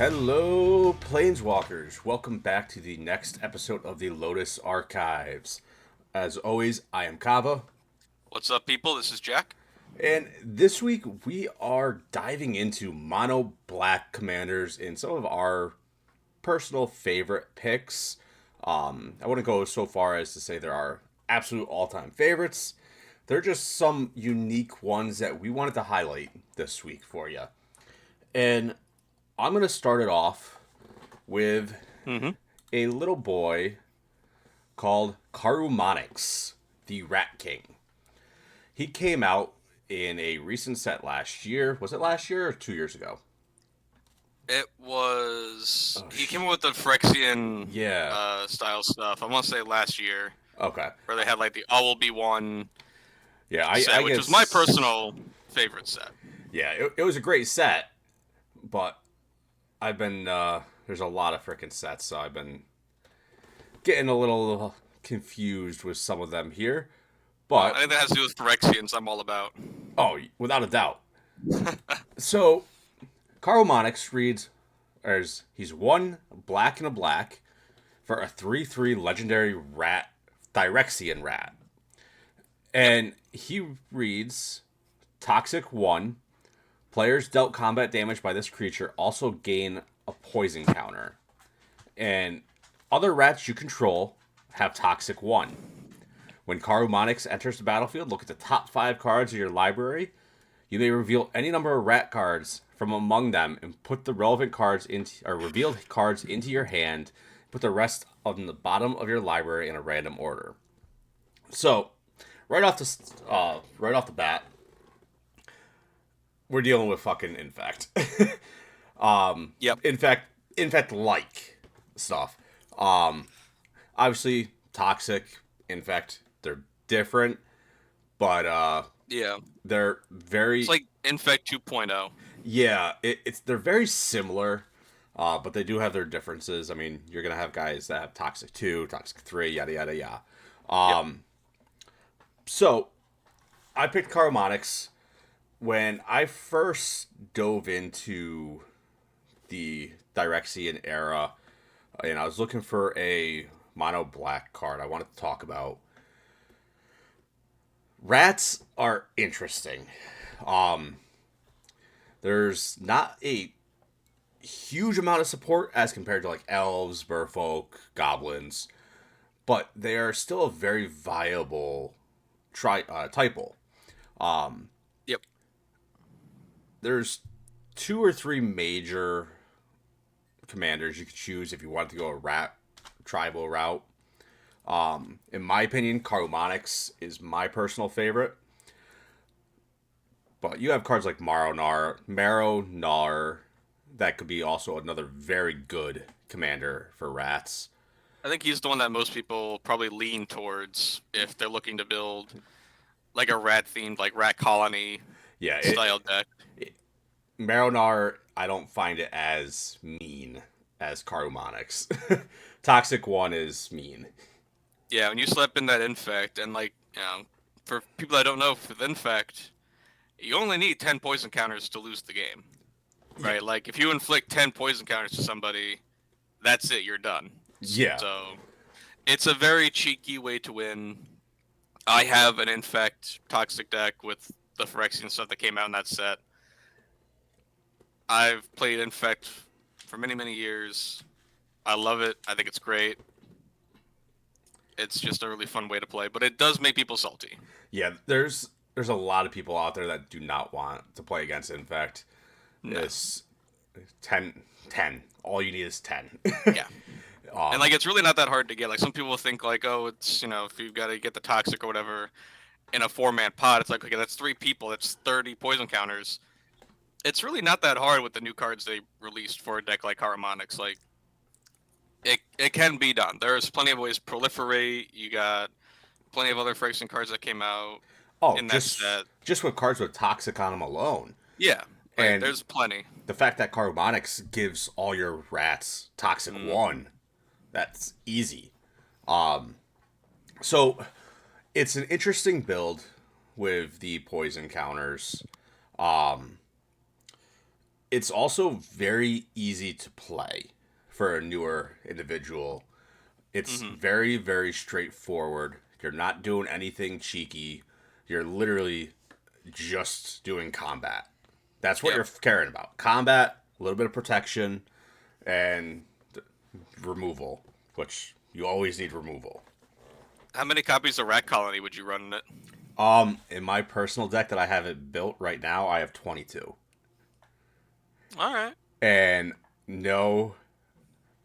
Hello, Planeswalkers. Welcome back to the next episode of the Lotus Archives. As always, I am Kava, What's up, people? This is Jack. and this week we are diving into mono black commanders in some of our personal favorite picks. I wouldn't go so far as to say there are absolute all time favorites. They're just some unique ones that we wanted to highlight this week for you. And I'm going to start it off with Mm-hmm. a little boy called Karumonix, the Rat King. He came out in a recent set last year. Was it last year or 2 years ago? It was. Oh, He came up with the Phyrexian yeah. style stuff. I want to say last year, Okay. where they had like the All Will Be One Yeah, I set, which was my guess. personal favorite set. Yeah, it was a great set, but I've been. There's a lot of freaking sets, so I've been getting a little confused with some of them here. Well, But, anything that has to do with Phyrexians, I'm all about. oh, without a doubt. So, Karl Monix reads as he's one black and a black for a 3/3 legendary rat, Phyrexian rat. Yep. And he reads Toxic 1. Players dealt combat damage by this creature also gain a poison counter. And other rats you control have Toxic 1. When Karumonix enters the battlefield, look at the top 5 cards of your library. You may reveal any number of rat cards from among them and put the relevant cards into or revealed cards into your hand. Put the rest on the bottom of your library in a random order. So, right off the bat, we're dealing with fucking infect. Yep. infect like stuff. Um, Obviously, toxic, infect, they're different, but Yeah. they're It's very like Infect 2.0. yeah. It's they're very similar, but they do have their differences. I mean, you're gonna have guys that have toxic 2, toxic 3, yada yada yada. Yep. So I picked Carbonix when I first dove into the Direxian era, and I was looking for a mono black card. I wanted to talk about rats are interesting. Um, there's not a huge amount of support as compared to like elves, merfolk, goblins, but they are still a very viable typo. Um, Yep. there's two or three major commanders you could choose if you want to go a rat tribal route. In my opinion, Karumonix is my personal favorite. But you have cards like Marrow Nar that could be also another very good commander for rats. I think he's the one that most people probably lean towards if they're looking to build like a rat themed, like rat colony Yeah, style deck. Nar, I don't find it as mean as Karumonix. Toxic 1 is mean. Yeah, when you slap in that infect, and for people that don't know, with infect, you only need 10 poison counters to lose the game, Yeah. right? Like if you inflict 10 poison counters to somebody, that's it, you're done. Yeah. So it's a very cheeky way to win. I have an infect toxic deck with the Phyrexian stuff that came out in that set. I've played infect for many, many years. I love it. I think it's great. It's just a really fun way to play, but it does make people salty. Yeah, there's a lot of people out there that do not want to play against Infect. No. It's 10, 10. All you need is 10. Yeah. And like it's really not that hard to get. Like some people think like, oh, it's if you've got to get the toxic or whatever in a 4-man pot, it's like okay, that's 3 people, that's 30 poison counters. It's really not that hard with the new cards they released for a deck like Harmonics. Like it can be done. There's plenty of ways to proliferate. You got plenty of other Phyrexian cards that came out Oh, in that set. just with cards with Toxic on them alone. Yeah, like And there's plenty. the fact that Carbonix gives all your rats Toxic Mm-hmm. 1, that's easy. Um, so it's an interesting build with the poison counters. Um, It's also very easy to play for a newer individual. It's Mm-hmm. very, very straightforward. You're not doing anything cheeky. You're literally just doing combat. That's what Yep. you're caring about. Combat, a little bit of protection, and removal, which you always need removal. How many copies of Rat Colony would you run in it? In my personal deck that I have it built right now, I have 22. All right. And no,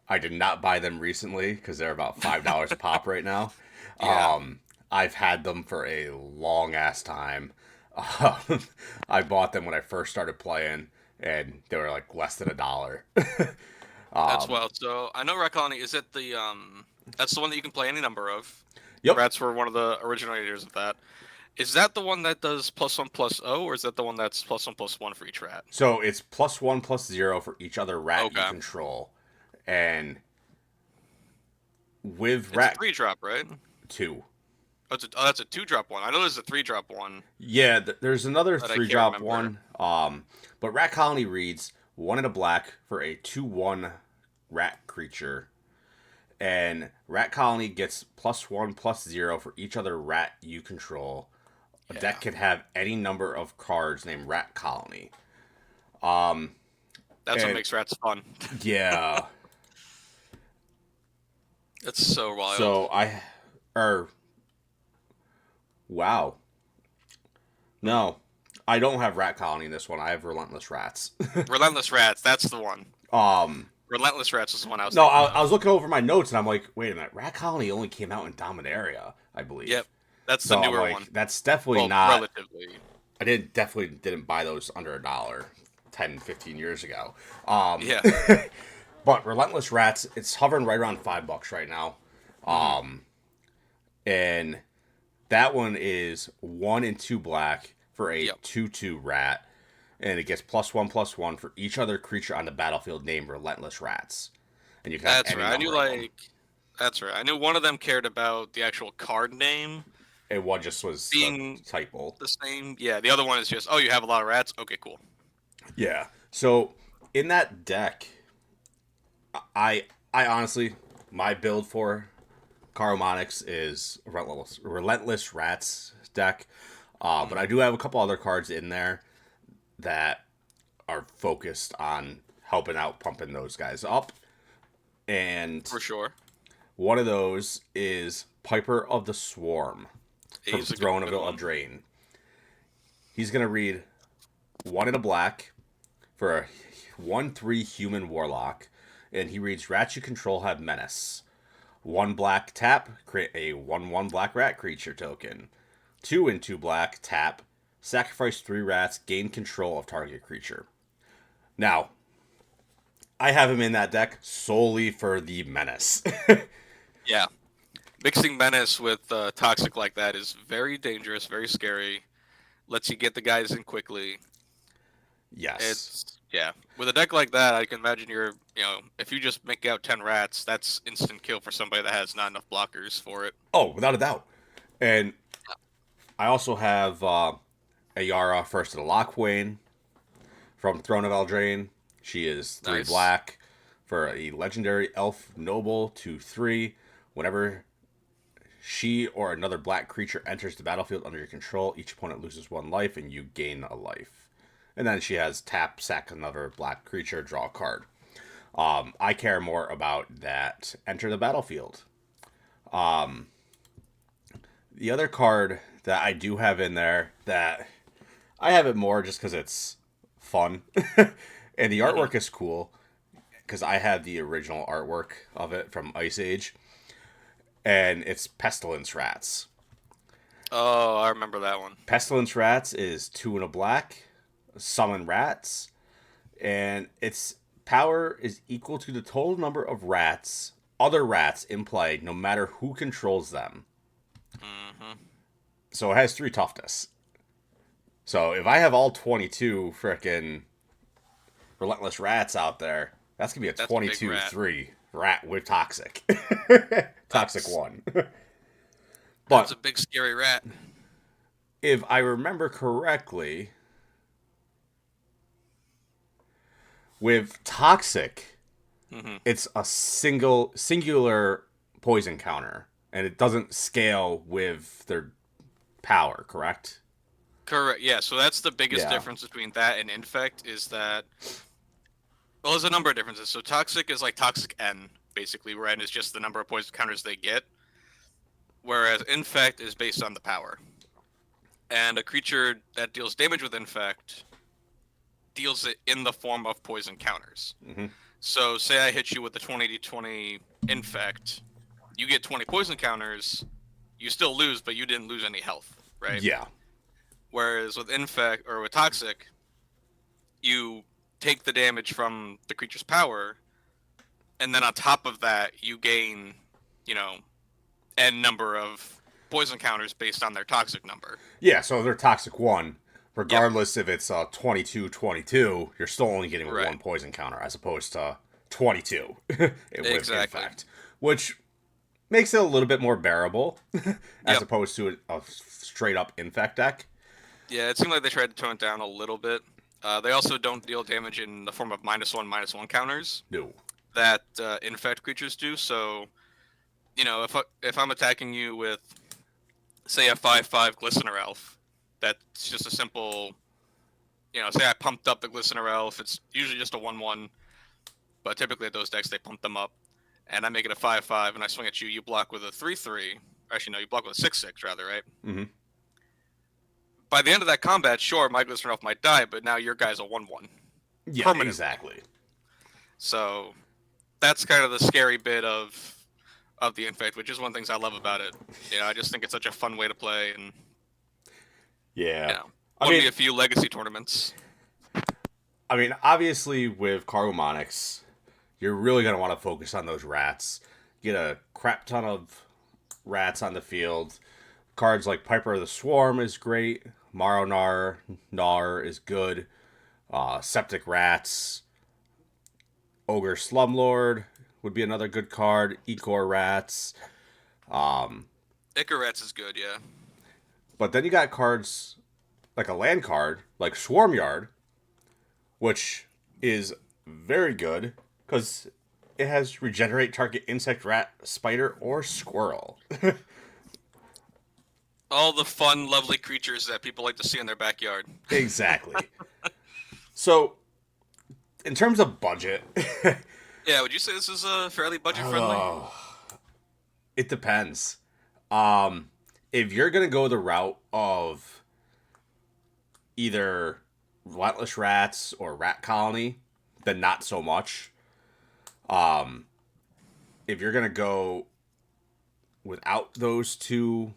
I did not buy them recently because they're about $5 a pop right now. Yeah. I've had them for a long ass time. Um, I bought them when I first started playing, and they were like less than $1. That's wild. So I know Rat Colony. Is it the That's the one that you can play any number of. Yep. Rats were one of the originators of that. Is that the one that does +1/+0, or is that the one that's +1/+1 for each rat? So it's +1/+0 for each other rat you Okay. control, and with It's a rat 3-drop, right? 2. That's a 2-drop one. I know there's a 3-drop one Yeah, there's another that I can't 3-drop remember. one. But Rat Colony reads 1 in a black for a 2/1 rat creature. And Rat Colony gets +1/+0 for each other rat you control. A Yeah. deck can have any number of cards named Rat Colony. That's what And makes rats fun. yeah. It's so wild. So wow. No. I don't have Rat Colony in this one. I have Relentless Rats. Relentless Rats, that's the one. um Relentless Rats is the one I was No, thinking I of. was looking over my notes and I'm like, wait a minute, Rat Colony only came out in Dominaria, I believe. Yep. That's the So I'm newer like, one. that's definitely Well, not. relatively. I definitely didn't buy those under $1 10, 15 years ago. Yeah. But Relentless Rats, it's hovering right around $5 right now. Mm-hmm. And that one is 1 and 2 black for a Yep. 2/2 rat. And it gets +1/+1 for each other creature on the battlefield named Relentless Rats. And you can have That's any right. I knew number of them. that's right. I knew one of them cared about the actual card name And one just was the being typo. the same. Yeah, the other one is just, oh, you have a lot of rats. Okay, cool. Yeah. So in that deck, I honestly, my build for Caromonics is Relentless Rats deck. But I do have a couple other cards in there that are focused on helping out pumping those guys up. And For sure. one of those is Piper of the Swarm from He's a Throne of good one. Eldraine. He's going to read 1 in a black for a 1/3 human warlock. And he reads Rats you control have menace. 1 black tap, create a 1/1 black rat creature token. 2 and 2 black tap, sacrifice 3 rats, gain control of target creature. Now, I have him in that deck solely for the menace. Yeah. Mixing menace with toxic like that is very dangerous, very scary. Lets you get the guys in quickly. Yes. Yeah. With a deck like that, I can imagine if you just make out 10 rats, that's instant kill for somebody that has not enough blockers for it. Oh, without a doubt. And I also have Ayara, First of the Lochwain from Throne of Eldraine. She is 3 Nice. black for a legendary elf noble 2/3. Whenever she or another black creature enters the battlefield under your control, each opponent loses 1 life and you gain a life. And then she has tap, sack another black creature, draw a card. I care more about that enter the battlefield. The other card that I do have in there that I have it more just because it's fun. And the artwork is cool because I have the original artwork of it from Ice Age. And it's Pestilence Rats. Oh, I remember that one. Pestilence Rats is 2 in a black, summon rats, and its power is equal to the total number of other rats in play, no matter who controls them. Mm-hmm. So it has 3 toughness. So if I have all 22 frickin' Relentless Rats out there, that's gonna be a 22/3 rat with toxic. Toxic 1. That's a But big scary rat. if I remember correctly, With Toxic, Hmm. it's a singular poison counter, and it doesn't scale with their power, correct? Correct. Yeah. So that's the biggest Yeah. difference between that and Infect is that well, there's a number of differences. So Toxic is like Toxic N, basically, where N is just the number of poison counters they get, whereas Infect is based on the power. And a creature that deals damage with Infect deals it in the form of poison counters. Hmm. So, say I hit you with the 20 Infect, you get 20 poison counters, you still lose, but you didn't lose any health, right? Yeah. Whereas with Infect or with Toxic, you take the damage from the creature's power, and then on top of that, you gain, you know, n number of poison counters based on their toxic number. Yeah, so they're Toxic 1. Yep. Regardless if it's 22-22, you're still only getting Right. one poison counter as opposed to 22 with Exactly. Infect. Which makes it a little bit more bearable as Yep. opposed to a straight up Infect deck. Yeah, it seemed like they tried to tone it down a little bit. They also don't deal damage in the form of -1/-1 counters No. that infect creatures do. So, if I'm attacking you with, say, a 5/5 Glistener Elf, that's just a simple, say I pumped up the Glistener Elf. It's usually just a 1/1, but typically at those decks they pump them up, and I make it a 5/5, and I swing at you. You block with a 3/3. Actually, no, you block with a 6/6 rather, right? Mm-hmm. By the end of that combat, sure, my Glistener Elf might die, but now your guy's a 1/1 Yeah, permanently. exactly. So that's kind of the scary bit of the Infect, which is one of the things I love about it. I just think it's such a fun way to play, and Yeah. won me a few legacy tournaments. I mean, obviously with Cargomonics, you're really going to want to focus on those rats. Get a crap ton of rats on the field. Cards like Piper of the Swarm is great. Nar is good. Septic Rats. Ogre Slumlord would be another good card. Ecor Rats. Icarats is good, yeah. But then you got cards like a land card, like Swarmyard, which is very good because it has regenerate target insect, rat, spider, or squirrel. All the fun, lovely creatures that people like to see in their backyard. Exactly. So, in terms of budget, Yeah, would you say this is fairly budget friendly? it depends. If you're gonna go the route of either Relentless Rats or Rat Colony, then not so much. If you're gonna go without those two,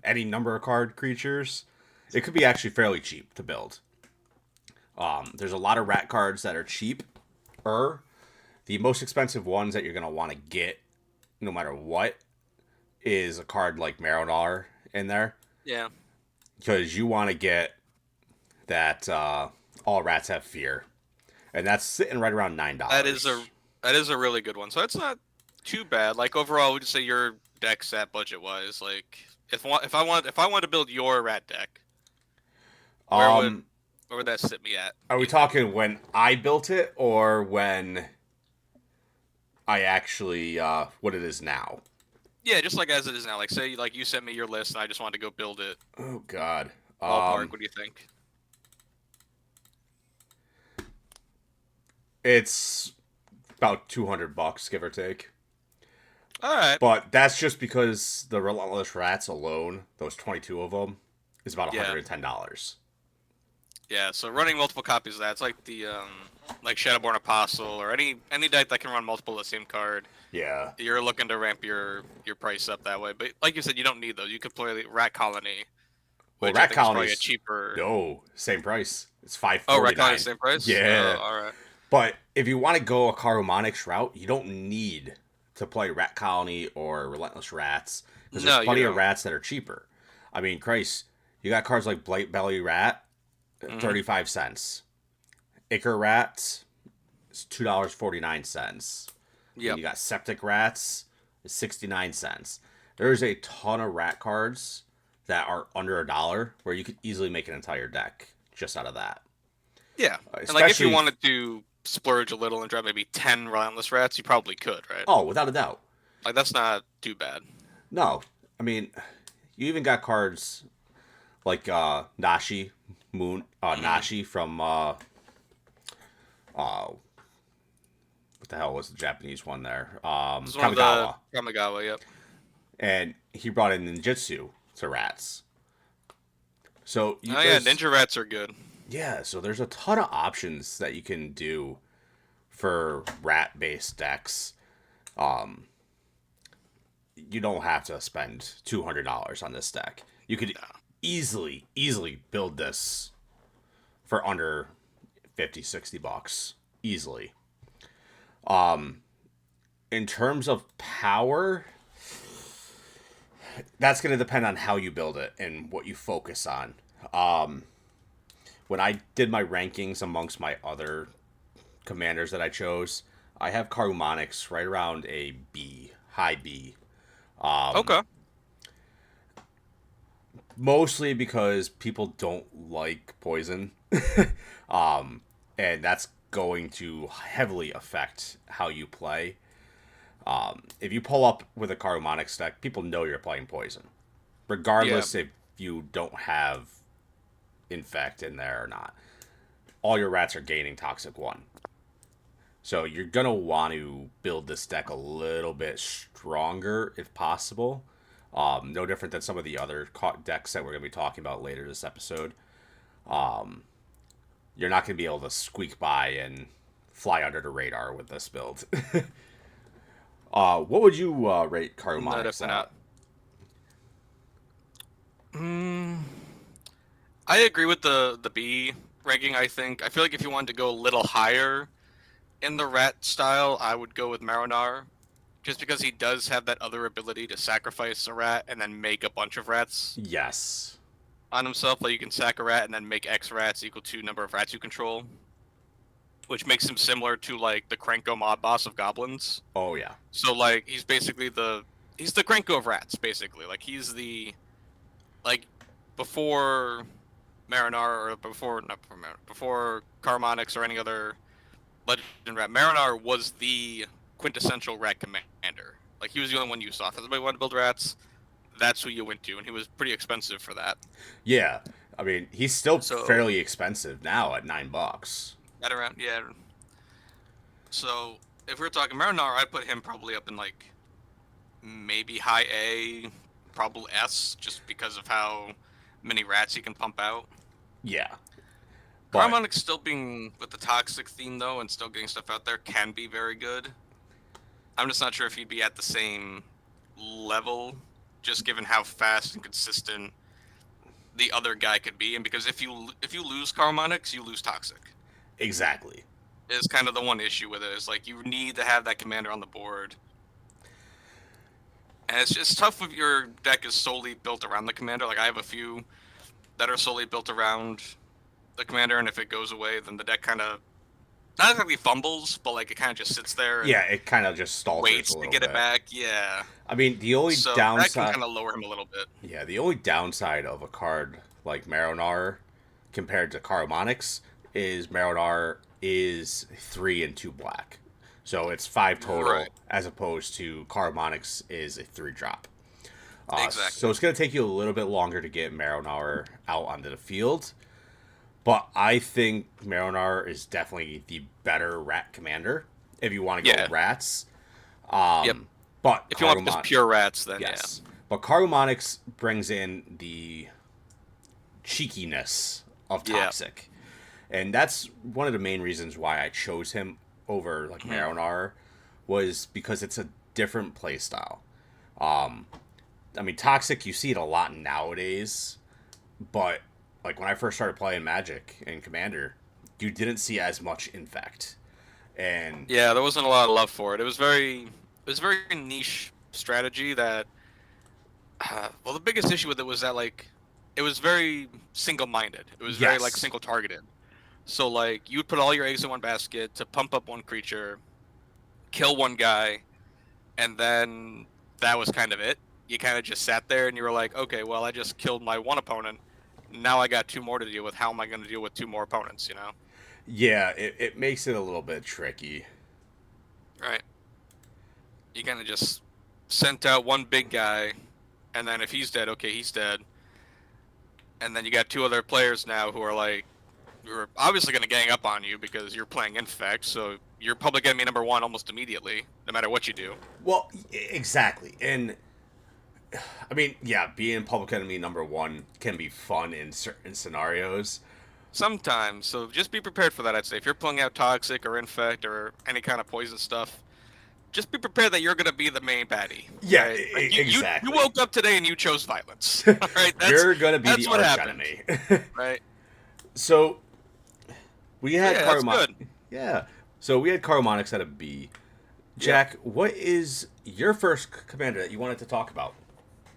any number of card creatures, it could be actually fairly cheap to build. There's a lot of rat cards that are cheap. The most expensive ones that you're gonna want to get, no matter what, is a card like Maronar in there, Yeah. because you want to get that all rats have fear, and that's sitting right around $9. That is a really good one. So that's not too bad. Like overall, would you say your deck's at budget wise? Like if I want to build your rat deck, where would Um, where would that sit me at? are we talking when I built it or when I actually what it is now? Yeah, just like as it is now. Like say like you sent me your list and I just wanted to go build it. Oh God. Ballpark, what do you think? It's about $200, give or take. All right. But that's just because the Relentless Rats alone, those 22 of them, is about Yeah. $110. Yeah, so running multiple copies of that, it's like the like Shadowborn Apostle or any deck that can run multiple of the same card. Yeah. You're looking to ramp your price up that way. But like you said, you don't need those. You could play the Rat Colony, Well, which I Rat think is probably a Colony's cheaper. no same price. It's $549. Oh, Rat Colony's the same price? Yeah. Oh, all right. But if you want to go a Caromonics route, you don't need to play Rat Colony or Relentless Rats because No, there's you plenty of don't. rats that are cheaper. I mean, Christ, you got cards like Blight Belly Rat, 35 cents. Ichor Rat is $2.49. Yep. You got Septic Rats, is 69 cents. There's a ton of rat cards that are under $1 where you could easily make an entire deck just out of that. Yeah, and like if you Especially, wanted to splurge a little and drop maybe 10 relentless rats, you probably could, right? oh, without a doubt. Like that's not too bad. No, I mean, you even got cards like Mm-hmm. Nashi from what the hell was the Japanese one there? This is one of the Kamigawa, Kamigawa. Yep. and he brought in ninjutsu to rats. So Oh yeah, there's ninja rats are good. yeah, so there's a ton of options that you can do for rat based decks. Um, you don't have to spend $200 on this deck. You could No. easily build this for under 50, $60 easily. In terms of power, that's going to depend on how you build it and what you focus on. When I did my rankings amongst my other commanders that I chose, I have Karumonics right around a B, high B. Okay. Mostly because people don't like poison. um, and that's going to heavily affect how you play. If you pull up with a Karumonics deck, people know you're playing poison, Yeah. regardless if you don't have infect in there or not. All your rats are gaining toxic 1. So you're gonna want to build this deck a little bit stronger if possible. No different than some of the other decks that we're gonna be talking about later this episode. You're not gonna be able to squeak by and fly under the radar with this build. What would you rate No, Karumonics definitely not. at? Mm, I agree with the B ranking. I feel like if you wanted to go a little higher in the rat style, I would go with Maronar, just because he does have that other ability to sacrifice a rat and then make a bunch of rats Yes. on himself. Like you can sack a rat and then make X rats equal to number of rats you control, which makes him similar to like the Krenko mod boss of goblins. Oh yeah. So like he's the Krenko of rats basically. Like he's the like before Marinar or before not before Marinar, before Carmonix or any other legend rat. Marinar was the quintessential rat commander. Like he was the only one you saw. If everybody wanted to build rats, that's who you went to, and he was pretty expensive for that. Yeah. I mean, he's still So fairly expensive now at $9. at around yeah. So if we're talking Marinar, I'd put him probably up in like maybe high A, probably S, just because of how many rats he can pump out. Yeah. But Harmonix still being with the toxic theme though, and still getting stuff out there can be very good. I'm just not sure if he'd be at the same level, just given how fast and consistent the other guy could be. And because if you lose Harmonix, you lose toxic. exactly. Is kind of the one issue with it. Is like you need to have that commander on the board. And it's just tough if your deck is solely built around the commander. Like I have a few that are solely built around the commander, and if it goes away, then the deck kind of not exactly fumbles, but like it kind of just sits there and Yeah, it kind of just stalters waits a to little get it bit. back. Yeah, I mean, the only so that can downside, kind of lower him a little bit. yeah, the only downside of a card like Maronar compared to Karomonics is Maronar is 3 and 2 black. So it's 5 total Right. as opposed to Karomonics is a 3 drop. So Exactly. it's going to take you a little bit longer to get Maronar out onto the field. But I think Maronar is definitely the better rat commander if you want to go Yeah. rats. Yep. But If you want just pure rats, then yes. But Karumonics brings in the cheekiness of yeah. Yeah. Toxic. And that's one of the main reasons why I chose him over like Mhm. Maronar was because it's a different play style. Um, I mean, Toxic, you see it a lot nowadays, but like when I first started playing Magic and Commander, you didn't see as much Infect. And Yeah, there wasn't a lot of love for it. It was very niche strategy that. Well, the biggest issue with it was that like it was very single-minded. It was very like yes, single-targeted. So like you'd put all your eggs in one basket to pump up one creature, kill one guy, and then that was kind of it. You kind of just sat there and you were like, okay, well, I just killed my one opponent. Now I got two more to deal with. How am I going to deal with two more opponents? You know? Yeah, it makes it a little bit tricky. Right. You kind of just sent out one big guy, and then if he's dead, okay, he's dead. And then you got two other players now who are like, who are obviously going to gang up on you because you're playing Infect, so you're public enemy number one almost immediately, no matter what you do. Well, exactly. And I mean, yeah, being public enemy number one can be fun in certain scenarios. Sometimes, so just be prepared for that, I'd say. If you're pulling out Toxic or Infect or any kind of poison stuff, just be prepared that you're going to be the main baddie. Yeah, right? exactly. You woke up today and you chose violence. All right, you're going to be the arch enemy. Right. So, we had good. Yeah. So, we had Caromonics at a B. Jack, what is your first commander that you wanted to talk about?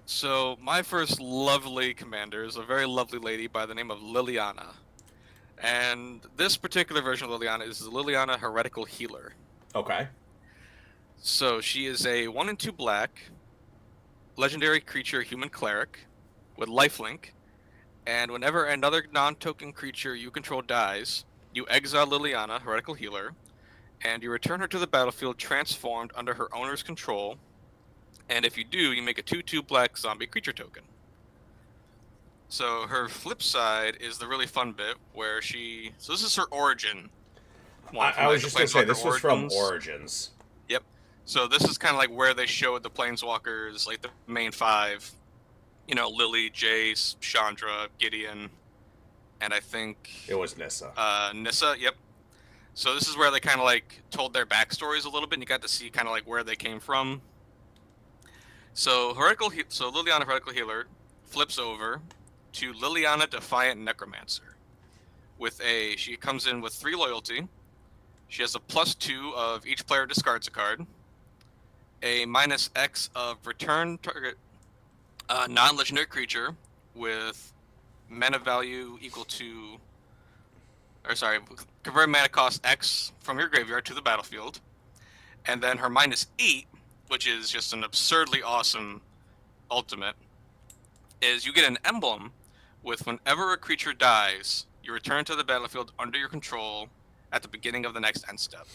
So, my first lovely commander is a very lovely lady by the name of Liliana. And this particular version of Liliana is the Liliana Heretical Healer. Okay. So she is a 1 and 2 black legendary creature human cleric with lifelink, and whenever another non-token creature you control dies, you exile Liliana, Heretical Healer, and you return her to the battlefield transformed under her owner's control, and if you do, you make a 2/2 black zombie creature token. So her flip side is the really fun bit where so this is her origin. I was just going to say, this was from Origins. Yep. So this is kind of like where they showed the Planeswalkers, like the main five. You know, Lily, Jace, Chandra, Gideon, and I think... It was Nissa. Nissa, yep. So this is where they kind of like told their backstories a little bit, and you got to see kind of like where they came from. So Liliana Heretical Healer flips over to Liliana Defiant Necromancer. She comes in with 3 loyalty. She has a +2 of each player discards a card. A -X of return target non-legendary creature with mana value equal to... convert mana cost X from your graveyard to the battlefield. And then her -8, which is just an absurdly awesome ultimate, is you get an emblem with whenever a creature dies, you return to the battlefield under your control at the beginning of the next end step.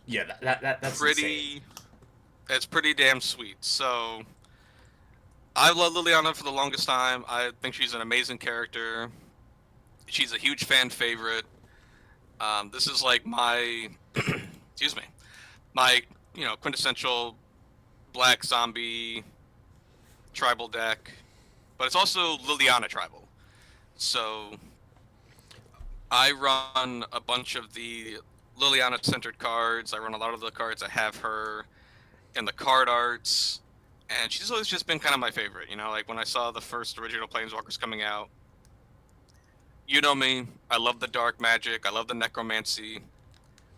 Yeah, that's insane. It's pretty damn sweet. So, I love Liliana for the longest time. I think she's an amazing character. She's a huge fan favorite. This is like my, excuse me, my quintessential black zombie tribal deck, but it's also Liliana tribal. So I run a bunch of the Liliana-centered cards. I run a lot of the cards that have her in the card arts, and she's always just been kind of my favorite. You know, like when I saw the first original Planeswalkers coming out, you know me, I love the dark magic, I love the necromancy,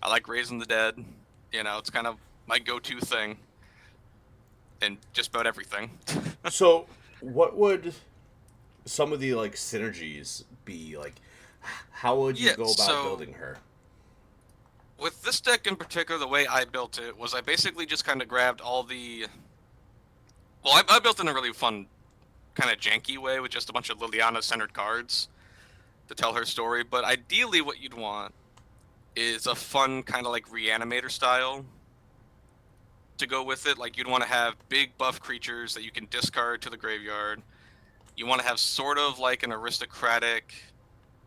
I like raising the dead. You know, it's kind of my go-to thing in just about everything. So, what would some of the like synergies be? Like, how would you go about building her? With this deck in particular, the way I built it was I basically just kind of grabbed all the... Well, I built it in a really fun, kind of janky way with just a bunch of Liliana-centered cards to tell her story. But ideally what you'd want is a fun kind of like Reanimator style to go with it. Like, you'd want to have big buff creatures that you can discard to the graveyard. You want to have sort of like an aristocratic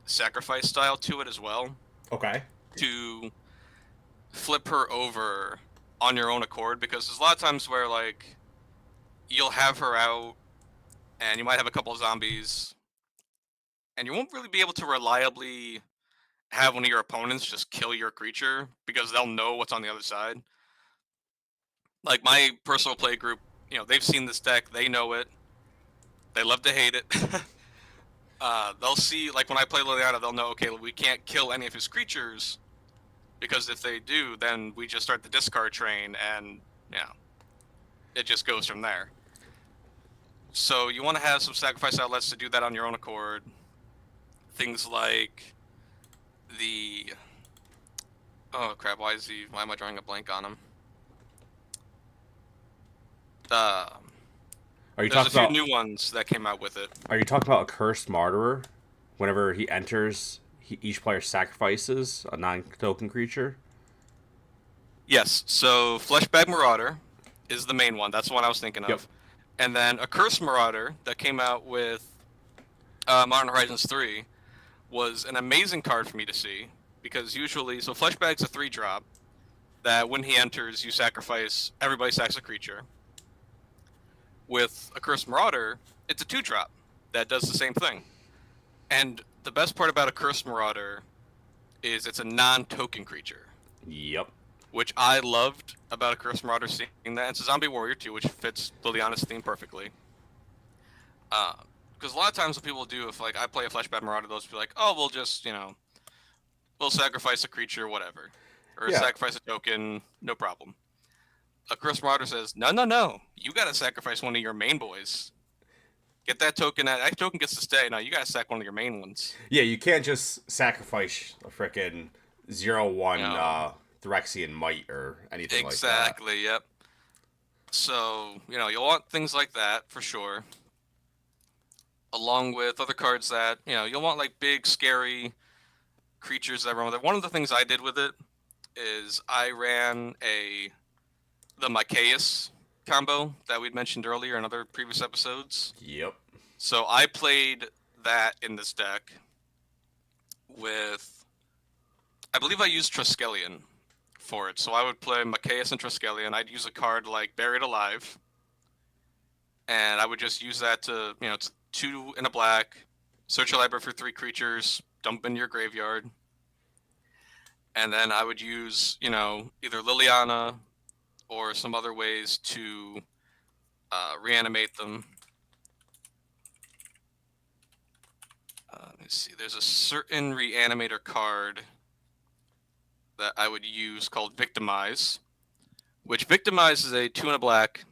sacrifice style to it as well. Okay. To flip her over on your own accord, because there's a lot of times where like you'll have her out and you might have a couple of zombies and you won't really be able to reliably have one of your opponents just kill your creature because they'll know what's on the other side. Like my personal play group, they've seen this deck, they know it, they love to hate it. They'll see, like when I play Liliana, they'll know, okay, we can't kill any of his creatures, because if they do, then we just start the discard train, and it just goes from there. So you want to have some sacrifice outlets to do that on your own accord. Things like oh crap, why am I drawing a blank on him? There's a few new ones that came out with it. Are you talking about a Cursed Martyr? Whenever he enters, each player sacrifices a non-token creature. Yes. So Fleshbag Marauder is the main one. That's the one I was thinking Yep. of. And then a Curse Marauder that came out with Modern Horizons 3 was an amazing card for me to see because usually, so Fleshbag's a 3-drop that when he enters, you sacrifice, everybody sacks a creature. With a Curse Marauder, it's a 2-drop that does the same thing. And the best part about a Curse Marauder is it's a non-token creature. Yep. Which I loved about a Curse Marauder seeing that. It's a Zombie Warrior too, which fits Liliana's theme perfectly. Because a lot of times what people do, if like I play a Fleshbag Marauder, they'll just be like, oh, we'll just, we'll sacrifice a creature, whatever. Or sacrifice a token, no problem. A Curse Marauder says, no, you gotta sacrifice one of your main boys. Get that token, that token gets to stay. No, you gotta sack one of your main ones. Yeah, you can't just sacrifice a frickin' 0/1 Phyrexian Might or anything like that. Exactly, yep. So, you'll want things like that, for sure. Along with other cards that, you'll want like big, scary creatures that run with it. One of the things I did with it is I ran the Mycaeus combo that we'd mentioned earlier in other previous episodes. Yep. So I played that in this deck with, I believe I used Triskelion for it. So I would play Mycaeus and Triskelion. I'd use a card like Buried Alive, and I would just use that to, it's 2 in a black, search your library for 3 creatures, dump in your graveyard, and then I would use, either Liliana or some other ways to reanimate them. Let me see. There's a certain reanimator card that I would use called Victimize, which Victimize is a 2 in a black.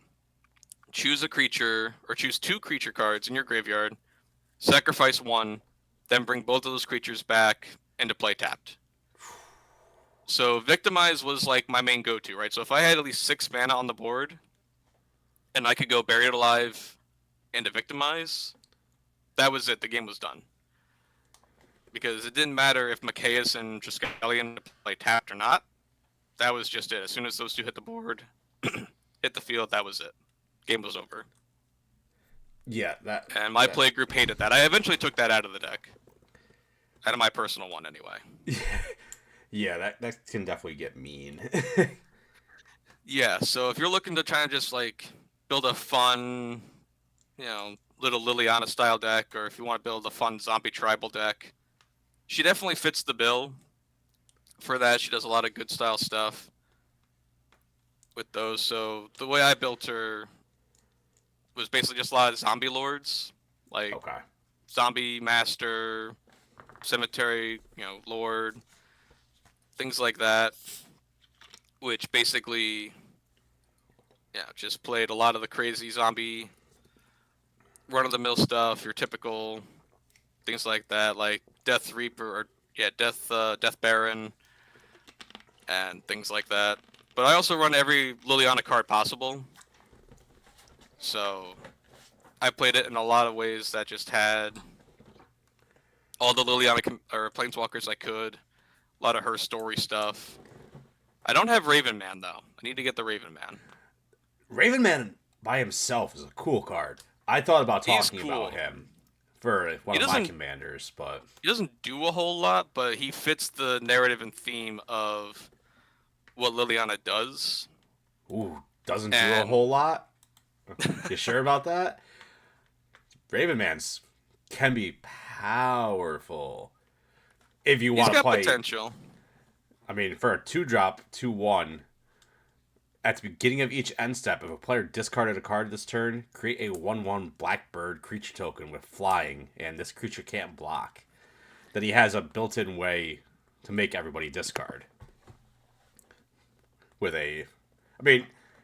Choose a creature, or choose 2 creature cards in your graveyard, sacrifice 1, then bring both of those creatures back into play tapped. So Victimize was like my main go-to, right? So if I had at least 6 mana on the board, and I could go Buried Alive into Victimize, that was it. The game was done. Because it didn't matter if Mycaeus and Triskelion play tapped or not. That was just it. As soon as those 2 hit the board, hit the field, that was it. Game was over. Yeah, and my play group hated that. I eventually took that out of the deck. Out of my personal one, anyway. Yeah, that can definitely get mean. Yeah, so if you're looking to try and just like build a fun, little Liliana style deck, or if you want to build a fun zombie tribal deck, she definitely fits the bill for that. She does a lot of good style stuff with those. So the way I built her was basically just a lot of zombie lords, like Zombie Master, Cemetery, Lord, things like that, which basically, just played a lot of the crazy zombie run-of-the-mill stuff, your typical things like that, like Death Reaper, Death Baron, and things like that. But I also run every Liliana card possible. So I played it in a lot of ways that just had all the Liliana or Planeswalkers I could. A lot of her story stuff. I don't have Raven Man though. I need to get the Raven Man. Raven Man by himself is a cool card. I thought about talking about him for one of my commanders, but he doesn't do a whole lot, but he fits the narrative and theme of what Liliana does. Ooh, doesn't do a whole lot? You sure about that? Raven Man's can be powerful if you want to play. He's got potential. I mean, for a 2-drop, 2/1, at the beginning of each end step, if a player discarded a card this turn, create a 1/1 Blackbird creature token with flying, and this creature can't block. Then he has a built-in way to make everybody discard.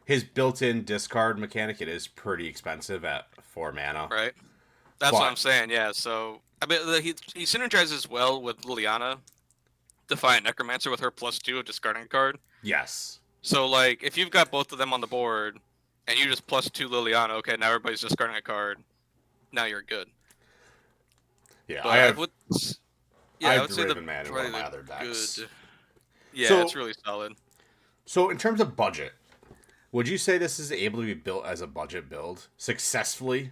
His built-in discard mechanic, it is pretty expensive at 4 mana. Right. That's what I'm saying, yeah. So, he synergizes well with Liliana, Defiant Necromancer, with her +2 of discarding a card. Yes. So, like, if you've got both of them on the board, and you just +2 Liliana, okay, now everybody's discarding a card. Now you're good. Yeah, but Yeah, I I've would say the Raven Man in one probably of my the other decks. good. Yeah, it's So, really solid. so in terms of budget, would you say this is able to be built as a budget build successfully?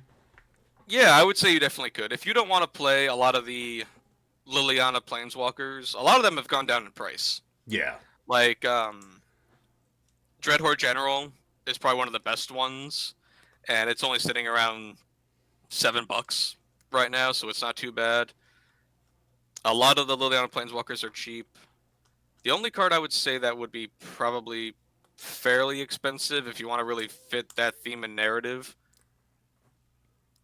Yeah, I would say you definitely could. If you don't want to play a lot of the Liliana Planeswalkers, a lot of them have gone down in price. Yeah. Like Dreadhorde General is probably one of the best ones, and it's only sitting around $7 right now, so it's not too bad. A lot of the Liliana Planeswalkers are cheap. The only card I would say that would be probably fairly expensive if you want to really fit that theme and narrative,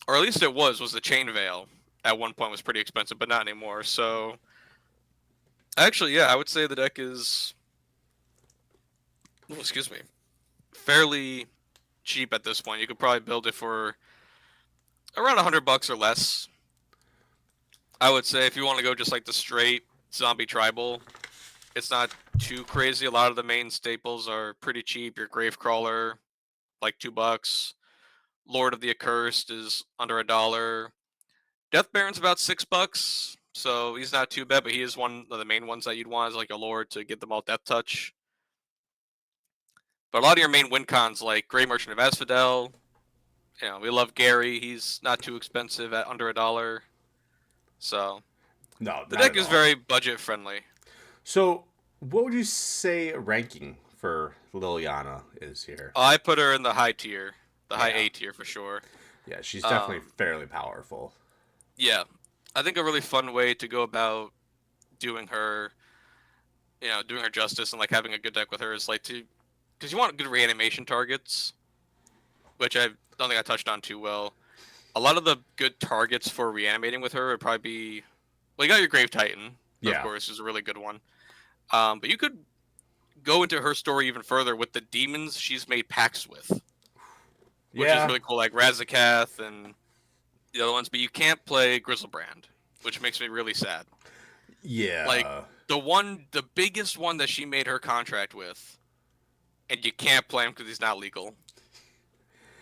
or at least it was the Chain Veil. At one point was pretty expensive, but not anymore. So actually, yeah, I would say the deck is, excuse me, fairly cheap at this point. You could probably build it for around $100 or less. I would say if you want to go just like the straight zombie tribal, it's not too crazy. A lot of the main staples are pretty cheap. Your Gravecrawler, like $2. Lord of the Accursed is under $1. Death Baron's about $6, so he's not too bad, but he is one of the main ones that you'd want as like a Lord to get them all Death Touch. But a lot of your main win cons like Grey Merchant of Asphodel, we love Gary. He's not too expensive at under $1. So No, the not deck at is all. very budget friendly. So, what would you say ranking for Liliana is here? I put her in the high tier, the high Yeah. A tier for sure. Yeah, she's definitely fairly powerful. Yeah, I think a really fun way to go about doing her, doing her justice and like having a good deck with her is like because you want good reanimation targets, which I don't think I touched on too well. A lot of the good targets for reanimating with her would probably be, well, you got your Grave Titan, of Yeah. course, is a really good one. But you could go into her story even further with the demons she's made pacts with, which is really cool, like Razakath and the other ones. But you can't play Grizzlebrand, which makes me really sad. Yeah. Like the biggest one that she made her contract with, and you can't play him because he's not legal.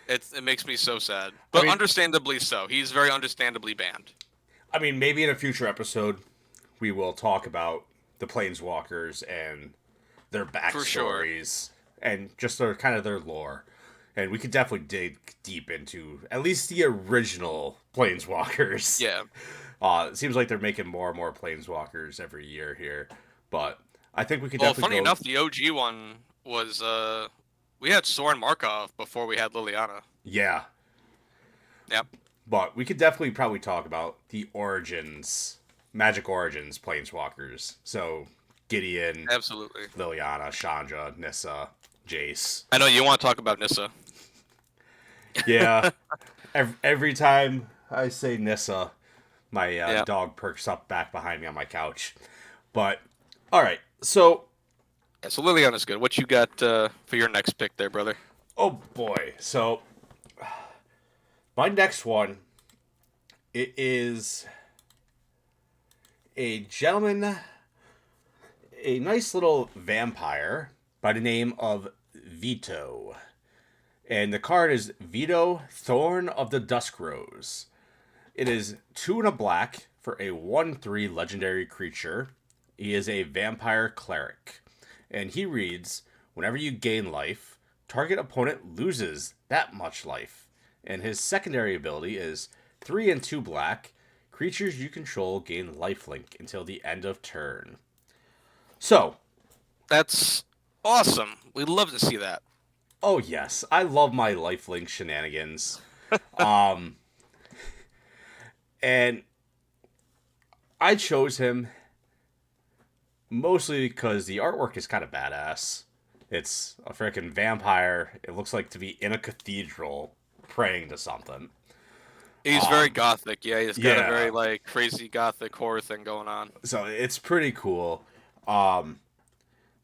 It makes me so sad, but understandably so. He's very understandably banned. I mean, maybe in a future episode, we will talk about the Planeswalkers and their backstories and just their kind of their lore. And we could definitely dig deep into at least the original Planeswalkers. Yeah. It seems like they're making more and more Planeswalkers every year here. But I think we could Well, definitely funny enough, the OG one was we had Soren Markov before we had Liliana. Yeah. Yep. But we could definitely probably talk about the origins, Magic Origins Planeswalkers. So Gideon, Absolutely. Liliana, Chandra, Nissa, Jace. I know you want to talk about Nissa. Yeah. every time I say Nissa, my dog perks up back behind me on my couch. But, all right. So Liliana's good. What you got for your next pick there, brother? Oh, boy. So my next one, it is a gentleman, a nice little vampire by the name of Vito. And the card is Vito, Thorn of the Dusk Rose. It is 2 and a black for a 1/3 legendary creature. He is a vampire cleric. And he reads, whenever you gain life, target opponent loses that much life. And his secondary ability is 3 and 2 black. Creatures you control gain lifelink until the end of turn. So. That's awesome. We'd love to see that. Oh, yes. I love my lifelink shenanigans. And I chose him mostly because the artwork is kind of badass. It's a freaking vampire. It looks like to be in a cathedral praying to something. He's very gothic. Yeah, he's got a very like crazy gothic horror thing going on. So it's pretty cool. But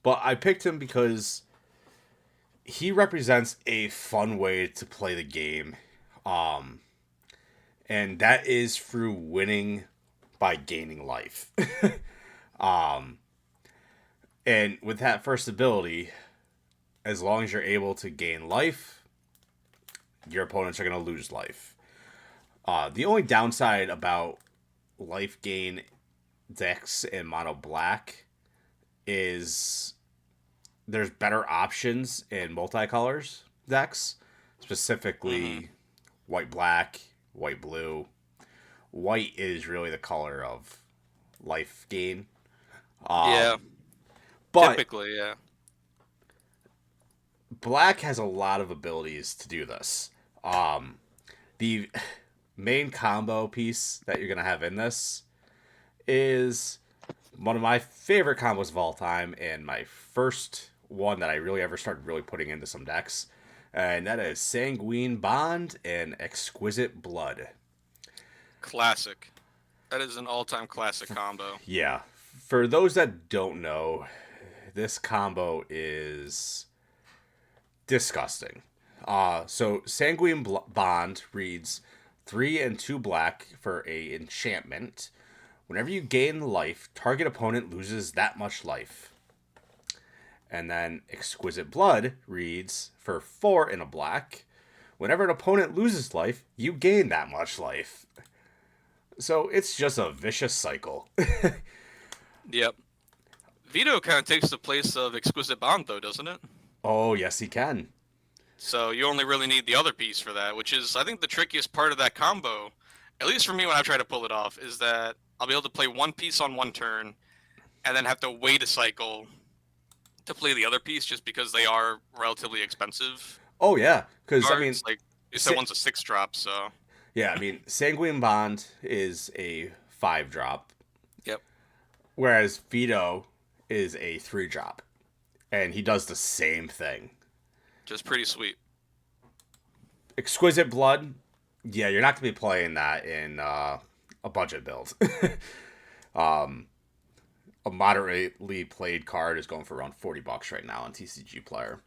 I picked him because he represents a fun way to play the game. And that is through winning by gaining life. And with that first ability, as long as you're able to gain life, your opponents are going to lose life. The only downside about life gain decks in mono black is there's better options in multicolors decks, Mm-hmm. specifically white black, white blue. White is really the color of life gain. Yeah, But typically, yeah. black has a lot of abilities to do this. The main combo piece that you're gonna have in this is one of my favorite combos of all time, and my first one that I really ever started really putting into some decks, and that is Sanguine Bond and Exquisite Blood. Classic. That is an all-time classic combo. Yeah, for those that don't know, this combo is disgusting. So Sanguine Bond reads 3 and 2 black for a enchantment. Whenever you gain life, target opponent loses that much life. And then Exquisite Blood reads for 4 and a black. Whenever an opponent loses life, you gain that much life. So it's just a vicious cycle. Yep. Veto kind of takes the place of Exquisite Bond, though, doesn't it? Oh, yes, he can. So you only really need the other piece for that, which is, I think, the trickiest part of that combo, at least for me when I try to pull it off, is that I'll be able to play one piece on one turn and then have to wait a cycle to play the other piece just because they are relatively expensive Oh, yeah. Because, I mean, cards. Like, you said one's a 6-drop, so. yeah, I mean, Sanguine Bond is a 5-drop, Yep. whereas Vito is a 3-drop. And he does the same thing. Just pretty sweet. Exquisite Blood, yeah, you're not going to be playing that in a budget build. A moderately played card is going for around $40 right now on TCG Player.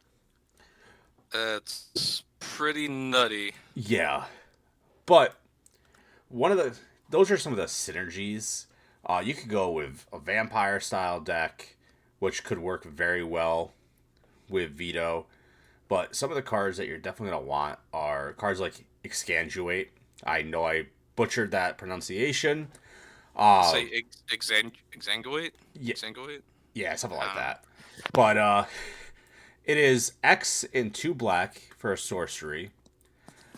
It's pretty nutty. Yeah, but one of the those are some of the synergies. You could go with a vampire style deck, which could work very well with Vito. But some of the cards that you're definitely gonna want are cards like Excanguate. I know I butchered that pronunciation. Say exanguate? Yeah, Exanguate? yeah, something I like don't know. that. But it is X and 2 black for a sorcery,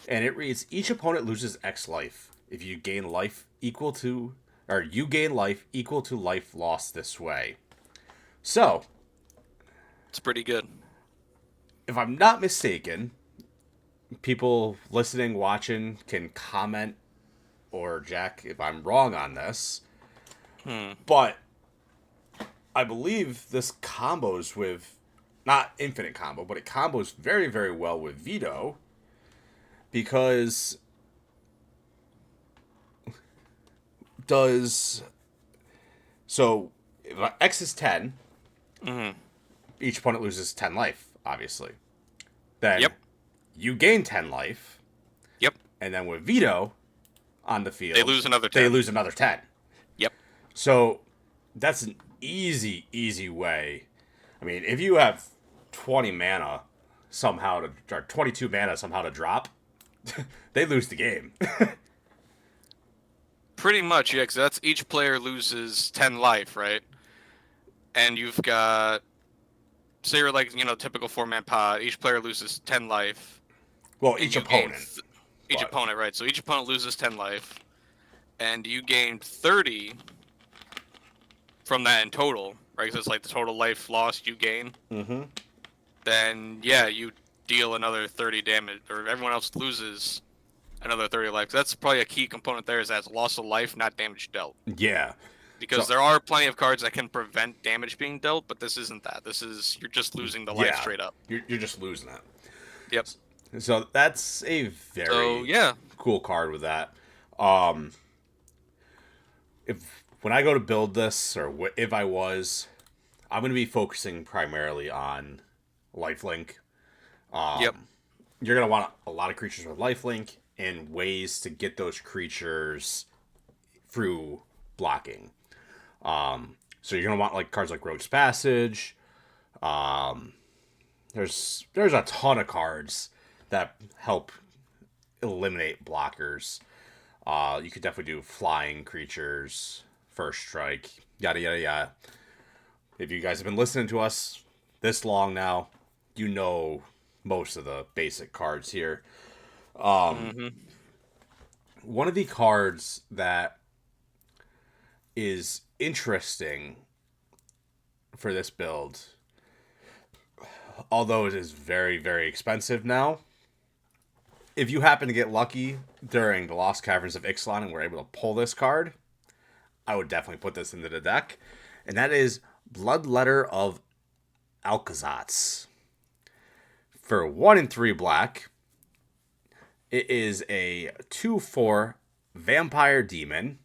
and it reads each opponent loses X life. If you gain life equal to, or you gain life equal to life lost this way. So, It's pretty good. if I'm not mistaken, people listening, watching can comment or Jack if I'm wrong on this. Hmm. But I believe this combos with not infinite combo, but it combos very, very well with Vito because does so if X is 10, Mm-hmm. each opponent loses 10 life, obviously. Then Yep. you gain 10 life, Yep. and then with Vito on the field, They lose another they 10. lose another 10. Yep. So that's an easy, easy way. I mean, if you have 20 mana somehow to, or 22 mana somehow to drop, they lose the game. Pretty much, yeah, 'cause that's each player loses 10 life, right? And you've got, say you're like, typical 4-man pod, each player loses 10 life, Well, and each you gain opponent. each But opponent, right? So each opponent loses 10 life, and you gained 30 from that in total, right? So it's like the total life lost you gain. mm-hmm. Then yeah, you deal another 30 damage, or everyone else loses another 30 life. That's probably a key component there is that it's loss of life, not damage dealt. Yeah. Because So there are plenty of cards that can prevent damage being dealt, but this isn't that. This is you're just losing the life yeah, straight up. you're just losing it. Yep. So that's a So very yeah, cool card with that. Um, if when I go to build this, or if I was, I'm going to be focusing primarily on lifelink. yep, You're going to want a lot of creatures with lifelink and ways to get those creatures through blocking. So you're going to want like cards like Rogue's Passage. There's a ton of cards that help eliminate blockers. You could definitely do flying creatures, First Strike, yada yada yada. If you guys have been listening to us this long now, you know most of the basic cards here. Mm-hmm. One of the cards that is interesting for this build, although it is very, very expensive now, if you happen to get lucky during the Lost Caverns of Ixalan and were able to pull this card, I would definitely put this into the deck. And that is Bloodletter of Alcazatz. For 1 and 3 black, it is a 2/4 vampire demon.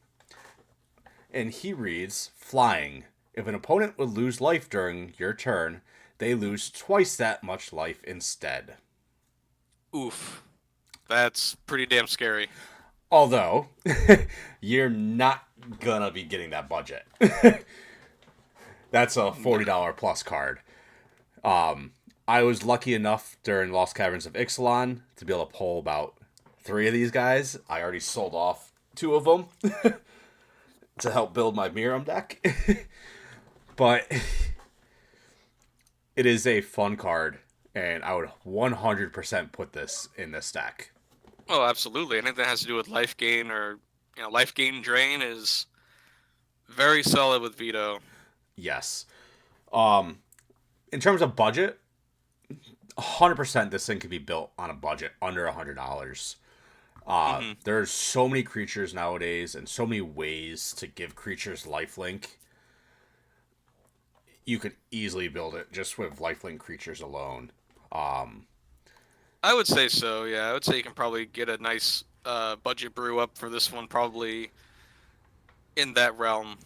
And he reads, Flying. If an opponent would lose life during your turn, they lose twice that much life instead. Oof. That's pretty damn scary. Although, you're not gonna be getting that budget. That's a $40 plus card. I was lucky enough during Lost Caverns of Ixalan to be able to pull about 3 of these guys. I already sold off 2 of them to help build my Miram deck. But it is a fun card, and I would 100% put this in this deck. Oh, absolutely. Anything that has to do with life gain or life gain drain is very solid with Veto. Yes. In terms of budget, 100% this thing could be built on a budget under $100. There's so many creatures nowadays and so many ways to give creatures lifelink. You could easily build it just with lifelink creatures alone. I would say so, yeah. I would say you can probably get a nice budget brew up for this one, probably in that realm.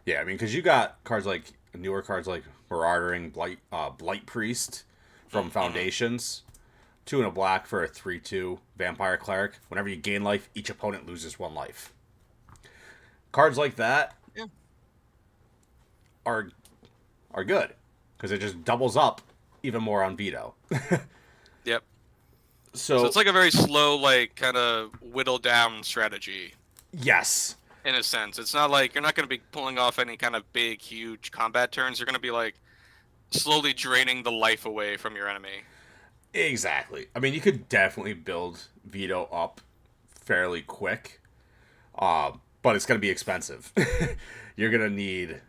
Yeah, I mean, because you got cards like newer cards like Marauding Blight Priest from Foundations, 2 and a black for a 3/2 Vampire Cleric. Whenever you gain life, each opponent loses 1 life. Cards like that are good because it just doubles up even more on Veto. Yep. So it's like a very slow, like, kind of whittled down strategy. Yes. In a sense. It's not like you're not going to be pulling off any kind of big, huge combat turns. You're going to be, like, slowly draining the life away from your enemy. Exactly. I mean, you could definitely build Veto up fairly quick, but it's going to be expensive. You're going to need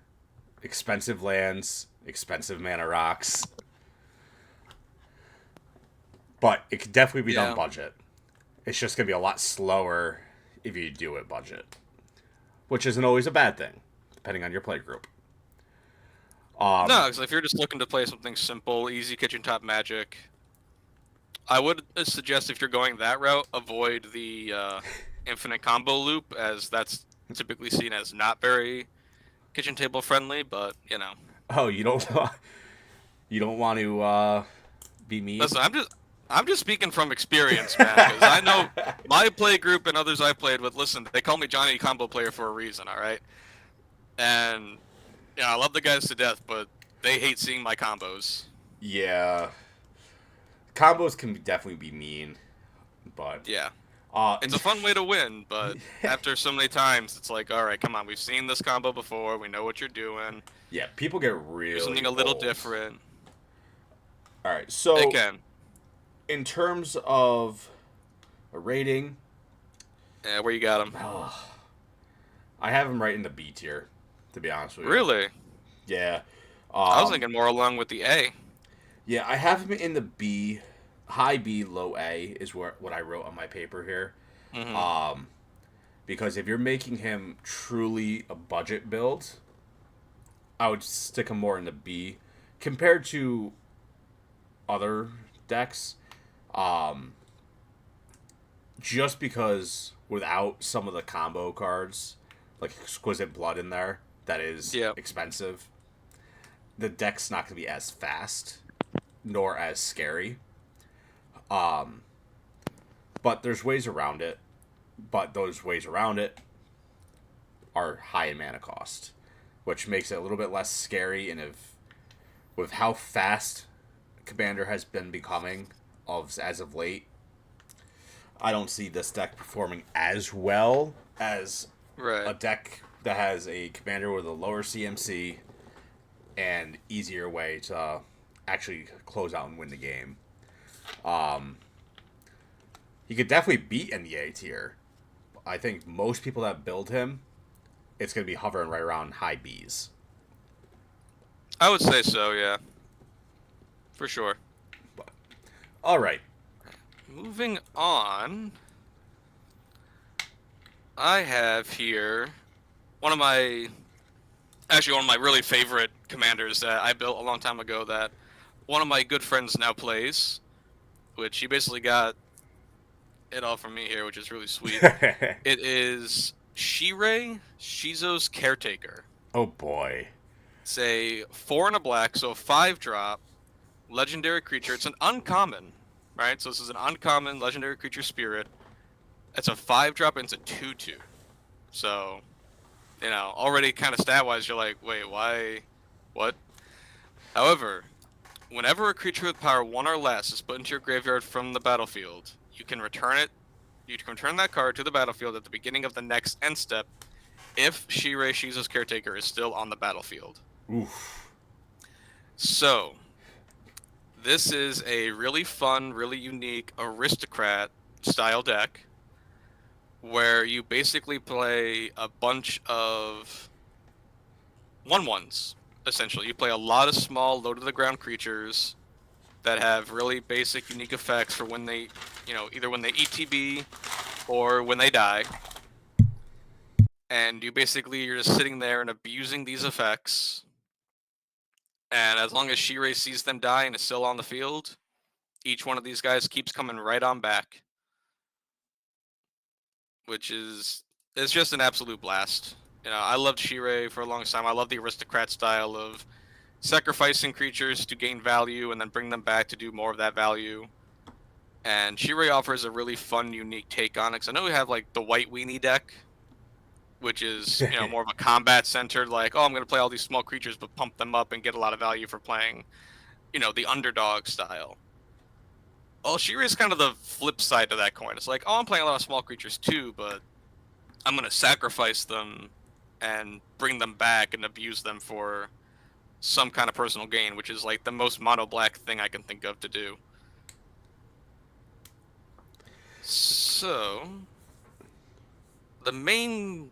expensive lands, expensive mana rocks. But it could definitely be done budget. It's just going to be a lot slower if you do it budget. Which isn't always a bad thing, depending on your play group. No, because if you're just looking to play something simple, easy kitchen top Magic, I would suggest if you're going that route, avoid the infinite combo loop, as that's typically seen as not very kitchen table friendly. But Oh, you don't want to be mean? Listen, I'm just speaking from experience, man. Because I know my play group and others I've played with. Listen, they call me Johnny Combo Player for a reason. All right, and I love the guys to death, but they hate seeing my combos. Yeah, combos can definitely be mean, but yeah, it's a fun way to win. But after so many times, it's like, all right, come on, we've seen this combo before. We know what you're doing. Yeah, people get really do something a little different. All right, so they can. In terms of a rating, where you got him? I have him right in the B tier, to be honest with you. Really? Yeah. I was thinking more along with the A. Yeah, I have him in the B, high B, low A is what I wrote on my paper here. Mm-hmm. Because if you're making him truly a budget build, I would stick him more in the B compared to other decks. Just because without some of the combo cards, like Exquisite Blood in there, that is expensive, the deck's not going to be as fast, nor as scary. But there's ways around it. But those ways around it are high in mana cost, which makes it a little bit less scary. And with how fast Commander has been becoming as of late, I don't see this deck performing as well as a deck that has a commander with a lower CMC and easier way to actually close out and win the game. He could definitely beat in the A tier. I think most people that build him, it's going to be hovering right around high Bs. I would say so, yeah. For sure. But, all right. Moving on, I have here one of my really favorite commanders that I built a long time ago that one of my good friends now plays, which he basically got it all from me here, which is really sweet. It is Shirei, Shizo's Caretaker. Oh boy. It's a 4 and a black, so a 5-drop legendary creature. It's an uncommon, right? So this is an uncommon legendary creature spirit. It's a 5-drop and it's a 2/2. So, already kind of stat-wise, you're like, wait, why? What? However, whenever a creature with power 1 or less is put into your graveyard from the battlefield, you can return it. You can return that card to the battlefield at the beginning of the next end step if Shirei Shizo's Caretaker is still on the battlefield. Oof. So, this is a really fun, really unique aristocrat style deck where you basically play a bunch of 1/1s, essentially. You play a lot of small, low-to-the-ground creatures that have really basic, unique effects for when they, either when they ETB or when they die. And you're just sitting there and abusing these effects. And as long as Shirei sees them die and is still on the field, each one of these guys keeps coming right on back. It's just an absolute blast. I loved Shirei for a long time. I love the aristocrat style of sacrificing creatures to gain value and then bring them back to do more of that value. And Shirei offers a really fun, unique take on it. Because I know we have like the white weenie deck, which is more of a combat centered, like, oh, I'm going to play all these small creatures but pump them up and get a lot of value for playing, the underdog style. Well, Shirei is kind of the flip side to that coin. It's like, oh, I'm playing a lot of small creatures too, but I'm going to sacrifice them and bring them back and abuse them for some kind of personal gain, which is like the most mono-black thing I can think of to do. So, the main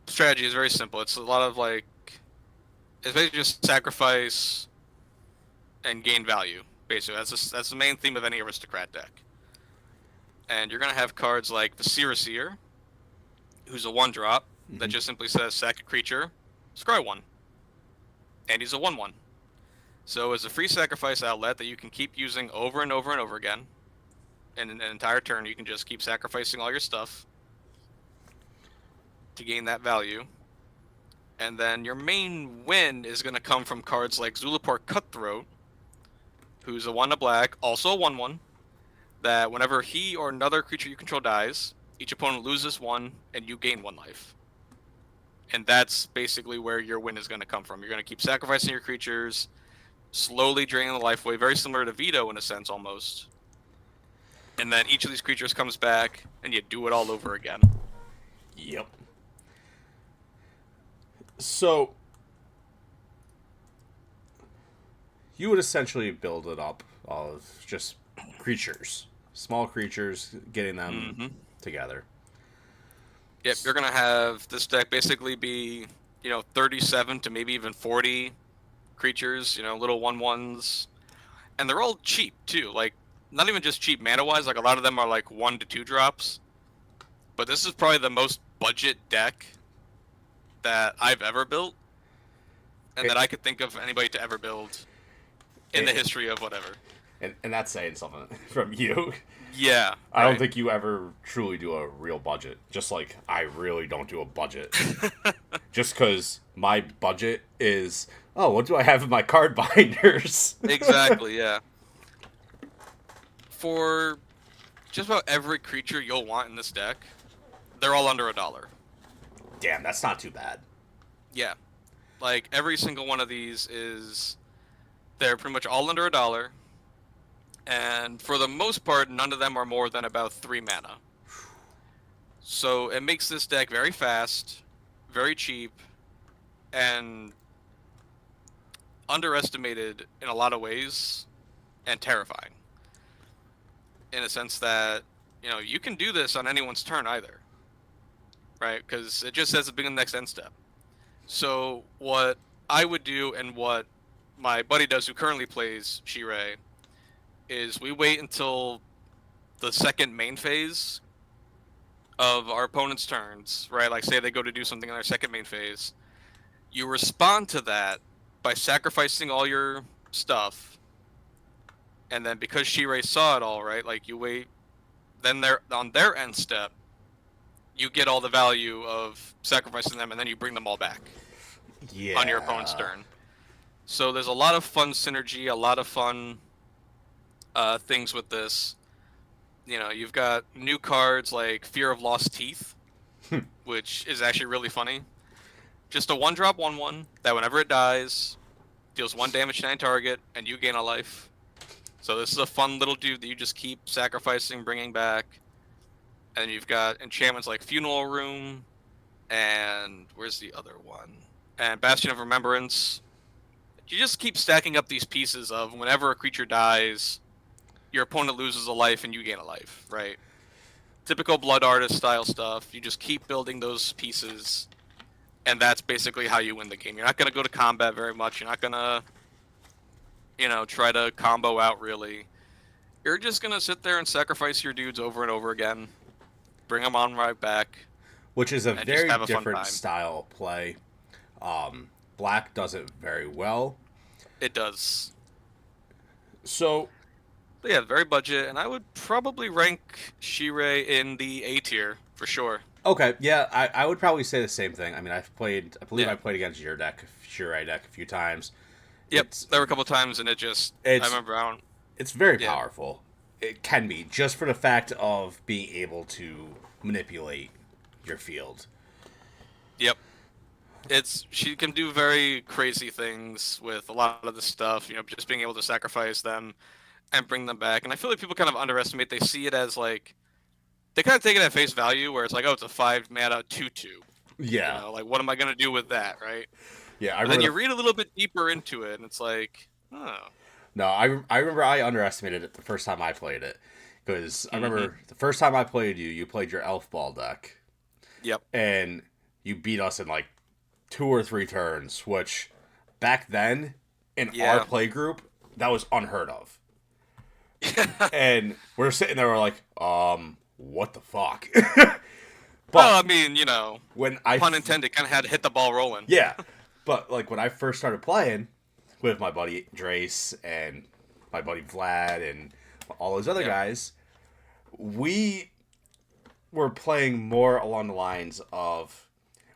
strategy is very simple. It's a lot of it's basically just sacrifice and gain value. Basically, that's the main theme of any aristocrat deck. And you're gonna have cards like the Seer, who's a 1-drop that just simply says sack a creature, scry 1, and he's a 1/1. So it's a free sacrifice outlet that you can keep using over and over and over again. In an entire turn, you can just keep sacrificing all your stuff to gain that value. And then your main win is going to come from cards like Zulaport Cutthroat, who's a 1 black, also a 1/1, that whenever he or another creature you control dies, each opponent loses 1 and you gain 1 life. And that's basically where your win is going to come from. You're going to keep sacrificing your creatures, slowly draining the life away, very similar to Veto in a sense almost. And then each of these creatures comes back and you do it all over again. Yep. So, you would essentially build it up of just creatures. Small creatures, getting them together. Yep, you're going to have this deck basically be, 37 to maybe even 40 creatures, little 1/1s. And they're all cheap, too. Like, not even just cheap mana-wise. Like, a lot of them are, 1 to 2 drops. But this is probably the most budget deck that I've ever built. And that I could think of anybody to ever build in the history of whatever. And that's saying something from you. Yeah. I don't think you ever truly do a real budget. Just like I really don't do a budget. Just because my budget is, what do I have in my card binders? Exactly, yeah. For just about every creature you'll want in this deck, they're all under $1. Damn, that's not too bad. Yeah. Like, every single one of these they're pretty much all under $1. And for the most part, none of them are more than about 3 mana. So it makes this deck very fast, very cheap, and underestimated in a lot of ways, and terrifying. In a sense that, you can do this on anyone's turn either, right? Because it just says the beginning of the next end step. So what I would do, and what my buddy does who currently plays Shirei, is we wait until the second main phase of our opponent's turns, right? Like, say they go to do something in their second main phase. You respond to that by sacrificing all your stuff, and then because Shirei saw it all, right? Like, you wait, then they're on their end step, you get all the value of sacrificing them, and then you bring them all back on your opponent's turn. So there's a lot of fun synergy, a lot of fun things with this. You've got new cards like Fear of Lost Teeth, which is actually really funny. Just a 1-drop 1/1 that whenever it dies, deals 1 damage to any target, and you gain a life. So this is a fun little dude that you just keep sacrificing, bringing back. And you've got enchantments like Funeral Room, and where's the other one? And Bastion of Remembrance. You just keep stacking up these pieces of whenever a creature dies, your opponent loses a life and you gain a life, right? Typical Blood Artist style stuff. You just keep building those pieces, and that's basically how you win the game. You're not going to go to combat very much. You're not going to, try to combo out, really. You're just going to sit there and sacrifice your dudes over and over again, bring them on right back. Which is a very different style of play. Black does it very well. It does. So... But yeah, very budget, and I would probably rank Shirei in the A tier for sure. Okay, yeah, I would probably say the same thing. I mean, I played against your Shirei deck a few times. Yep, there were a couple times, and I remember. It's very powerful. It can be, just for the fact of being able to manipulate your field. Yep. She can do very crazy things with a lot of the stuff, just being able to sacrifice them and bring them back. And I feel like people kind of underestimate. They see it as like, they kind of take it at face value, where it's like, oh, it's a 5-mana 2/2. Yeah. Like, what am I going to do with that, right? Yeah. Then you read a little bit deeper into it, and it's like, oh. No, I remember I underestimated it the first time I played it. Because I remember the first time I played you played your Elf Ball deck. Yep. And you beat us in like 2 or 3 turns, which back then in our play group, that was unheard of. And we're sitting there, we're like, what the fuck? Well, I mean, when pun intended, kind of had to hit the ball rolling. Yeah, but like when I first started playing with my buddy Drace and my buddy Vlad and all those other guys, we were playing more along the lines of,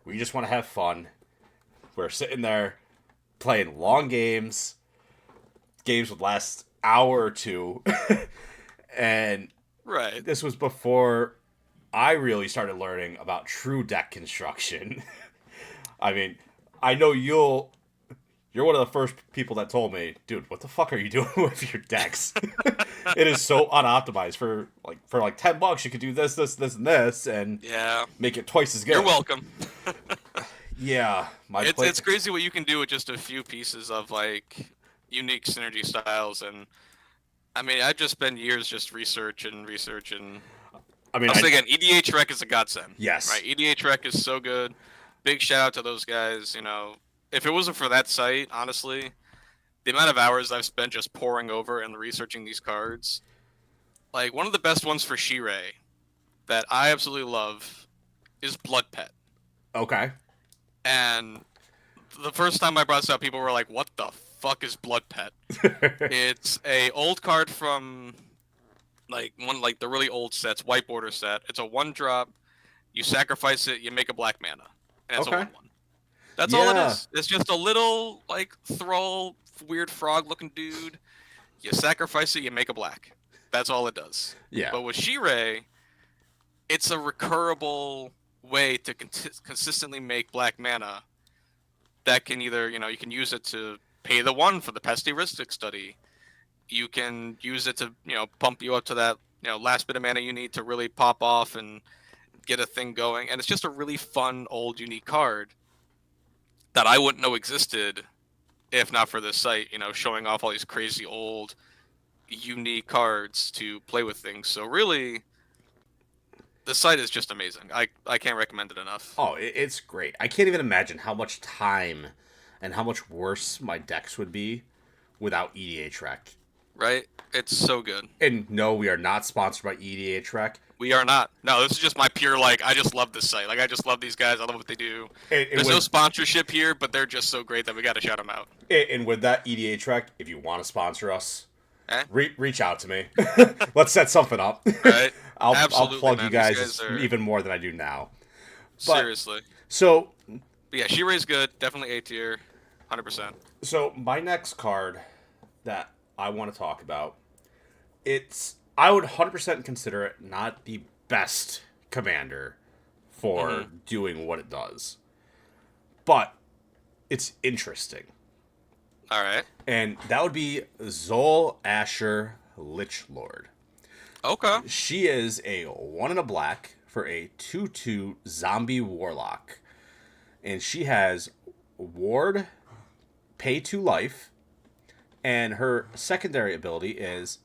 we just want to have fun. We're sitting there playing long games. Games would last hour or 2. And this was before I really started learning about true deck construction. I mean, I know you're one of the first people that told me, dude, what the fuck are you doing with your decks? It is so unoptimized. For like $10 you could do this, and this, and make it twice as good. You're welcome. Yeah, it's crazy what you can do with just a few pieces of like unique synergy styles. And I mean, I've just spent years just researching. I mean, I'll say again, EDH Rec is a godsend. Yes, right. EDH Rec is so good. Big shout out to those guys. If it wasn't for that site, honestly, the amount of hours I've spent just poring over and researching these cards, like one of the best ones for Shirei that I absolutely love is Blood Pet. Okay. And the first time I brought this up, people were like, what the fuck is Blood Pet? It's a old card from the really old sets, White Border set. It's a 1-drop. You sacrifice it, you make a black mana. And it's a 1/1. That's all it is. It's just a little thrall, weird frog looking dude. You sacrifice it, you make a black. That's all it does. Yeah. But with Shirei, it's a recurable way to consistently make black mana that can either, you can use it to pay the 1 for the Pestiristic Study. You can use it to, pump you up to that, last bit of mana you need to really pop off and get a thing going, and it's just a really fun, old, unique card that I wouldn't know existed if not for this site, showing off all these crazy old, unique cards to play with things. So really, the site is just amazing. I can't recommend it enough. Oh, it's great. I can't even imagine how much time and how much worse my decks would be without EDH Right? It's so good. And no, we are not sponsored by EDH We are not. No, this is just my pure, I just love this site. I just love these guys. I love what they do. There's no sponsorship here, but they're just so great that we got to shout them out. And with that, EDH if you want to sponsor us, reach out to me. Let's set something up. Right? I'll plug you guys even more than I do now. Seriously. So... But yeah, Shirai's good. Definitely A tier. 100%. So my next card that I want to talk about, I would 100% consider it not the best commander for doing what it does. But it's interesting. All right. And that would be Zol Asher Lichlord. Okay. She is a 1 and a black for a 2/2 zombie warlock. And she has ward, pay 2 life, and her secondary ability is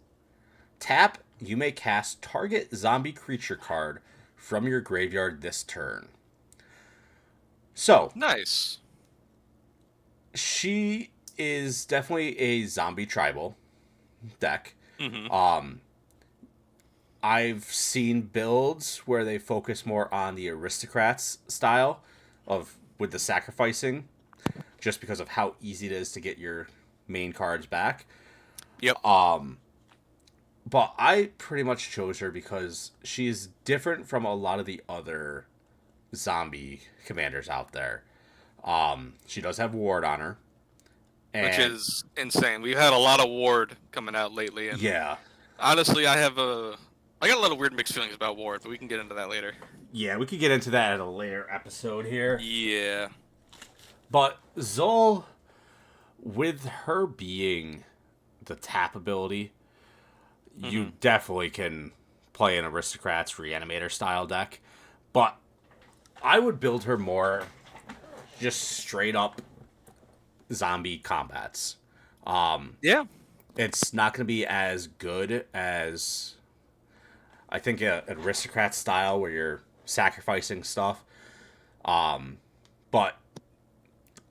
tap, you may cast target zombie creature card from your graveyard this turn. So, nice. She is definitely a zombie tribal deck. I've seen builds where they focus more on the aristocrats style with the sacrificing, just because of how easy it is to get your main cards back. Yep. But I pretty much chose her because she's different from a lot of the other zombie commanders out there. She does have ward on her. Which is insane. We've had a lot of ward coming out lately. And yeah. Honestly, I got a lot of weird mixed feelings about ward, but we can get into that later. Yeah, we could get into that at a later episode here. Yeah. But Zol, with her being the tap ability, you definitely can play an Aristocrats Reanimator style deck. But I would build her more just straight up zombie combats. Yeah. It's not going to be as good as, I think, an Aristocrat style where you're sacrificing stuff. But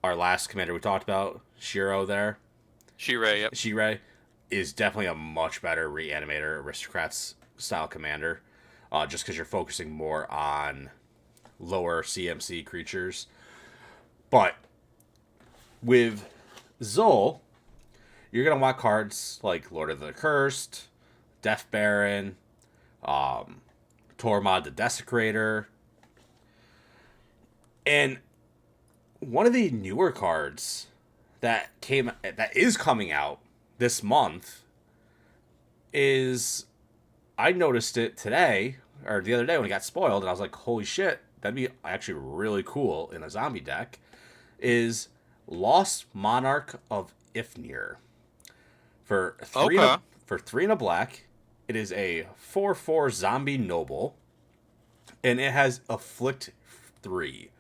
our last commander we talked about, Shirai, yep. Shirai is definitely a much better Reanimator Aristocrats style commander. Just because you're focusing more on lower CMC creatures. But with Zol, you're going to want cards like Lord of the Cursed, Death Baron, Tormod the Desecrator. And one of the newer cards that is coming out this month is, I noticed it today, or the other day when it got spoiled, and I was like, holy shit, that'd be actually really cool in a zombie deck, is Lost Monarch of Ifnir. For 3 and a black, it is a 4/4 zombie noble, and it has Afflict 3.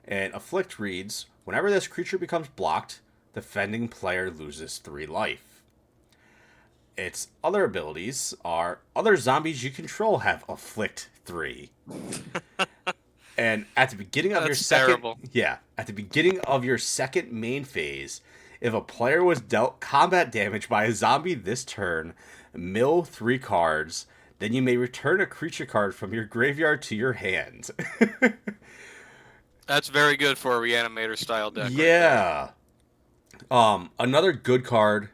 And Afflict reads, whenever this creature becomes blocked, the defending player loses 3 life. Its other abilities are, other zombies you control have Afflict 3. And at the beginning of at the beginning of your second main phase, if a player was dealt combat damage by a zombie this turn, mill 3 cards, then you may return a creature card from your graveyard to your hand. That's very good for a Reanimator style deck. Yeah. Right, another good card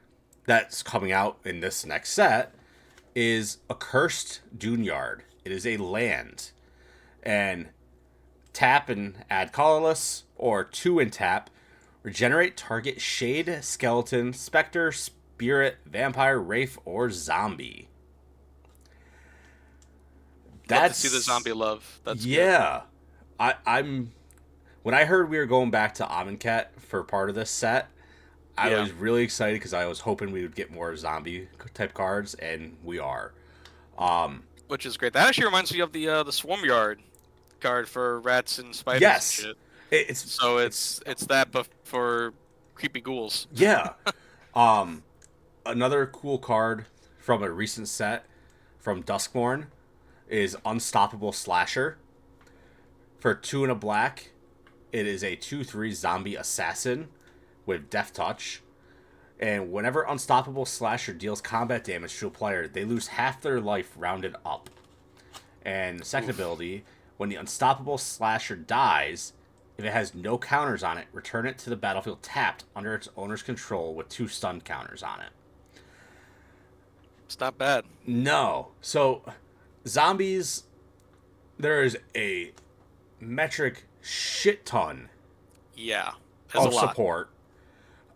that's coming out in this next set is Accursed Dunyard. It is a land. And tap and add colorless, or 2 and tap. Regenerate target shade, skeleton, specter, spirit, vampire, wraith, or zombie. Love to see the zombie love. That's good. I'm when I heard we were going back to Amonkhet for part of this set, I was really excited because I was hoping we would get more zombie type cards, and we are. Which is great. That actually reminds me of the Swarm Yard card for rats and spiders Yes. and shit. It's So it's that, but for creepy ghouls. yeah. Another cool card from a recent set from Duskborn is Unstoppable Slasher. For 2 and a black, it is a 2/3 zombie assassin with Death Touch. And whenever Unstoppable Slasher deals combat damage to a player, they lose half their life rounded up. And second ability, when the Unstoppable Slasher dies, if it has no counters on it, return it to the battlefield tapped under its owner's control with 2 stun counters on it. It's not bad. No. So, zombies, there is a metric shit ton Yeah. That's of a lot. support.